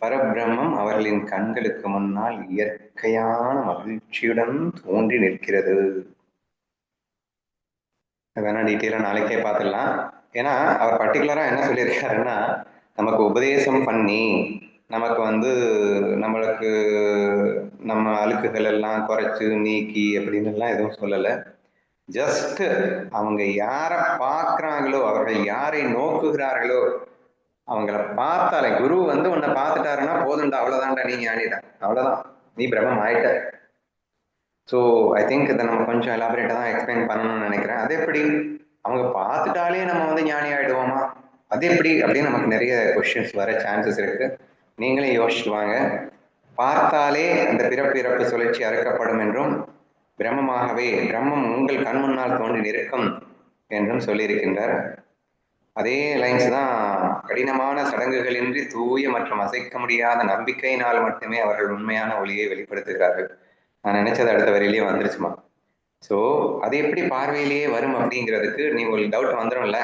பரபிரம்மம் அவர்களின் கண்களுக்கு முன்னால் இயற்கையான மகிழ்ச்சியுடன் தோன்றி நிற்கிறது. வேணா டீட்டெயிலா நாளைக்கே பார்த்துடலாம். ஏன்னா அவர் பர்டிகுலரா என்ன சொல்லியிருக்காருன்னா, நமக்கு உபதேசம் பண்ணி நமக்கு நம்மளுக்கு நம்ம அழுக்குகள் எல்லாம் குறைச்சு நீக்கி அப்படின்னு எல்லாம் எதுவும் சொல்லலை. ஜஸ்ட் அவங்க யாரை பார்க்குறாங்களோ, அவர்கள் யாரை நோக்குகிறார்களோ அவங்கள பார்த்தாலே, குரு உன்னை பார்த்துட்டாருன்னா போதுண்டா, அவ்வளவுதான்டா, நீ ஞானிதான், அவ்வளவுதான், நீ பிரம்மம் ஆயிட்ட. ஸோ ஐ திங்க் இதை நம்ம கொஞ்சம் எலாபரேட்டாக தான் எக்ஸ்பிளைன் பண்ணணும்னு நினைக்கிறேன். அது எப்படி அவங்க பார்த்துட்டாலே நம்ம ஞானி ஆயிடுவோமா, அது எப்படி அப்படின்னு நமக்கு நிறைய கொஸ்டின்ஸ் வர சான்சஸ் இருக்கு. நீங்களே யோசிச்சு வாங்க. பார்த்தாலே அந்த பிறப்பு இறப்பு சுழற்சி அறுக்கப்படும் என்றும், பிரம்மமாகவே பிரம்மம் உங்கள் கண் முன்னால் தோன்றி நிற்கும் என்றும் சொல்லியிருக்கின்றார். அதே லைன்ஸ் தான், கடினமான சடங்குகளின்றி தூய மற்றும் அசைக்க முடியாத நம்பிக்கையினால் மட்டுமே அவர்கள் உண்மையான ஒளியை வெளிப்படுத்துகிறார்கள். நான் நினைச்சது அடுத்த வரையிலேயே வந்துருச்சுமா. ஸோ அது எப்படி பார்வையிலேயே வரும் அப்படிங்கிறதுக்கு உங்களுக்கு டவுட் வந்துடும்ல,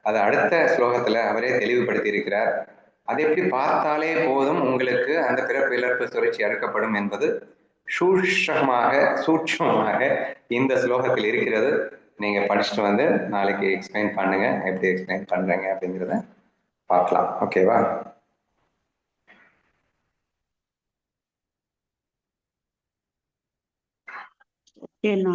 அது அடுத்த ஸ்லோகத்துல அவரே தெளிவுபடுத்தி இருக்கிறார். அது எப்படி பார்த்தாலே போதும் உங்களுக்கு அந்த பிறப்பு இழப்பு சுழற்சி அறுக்கப்படும் என்பது சூட்சமாக இந்த ஸ்லோகத்தில் இருக்கிறது. நீங்க படிச்சுட்டு நாளைக்கு எக்ஸ்பிளைன் பண்ணுங்க, எப்படி எக்ஸ்பிளைன் பண்றீங்க அப்படிங்கிறத பார்க்கலாம். ஓகேவா? ஓகேண்ணா.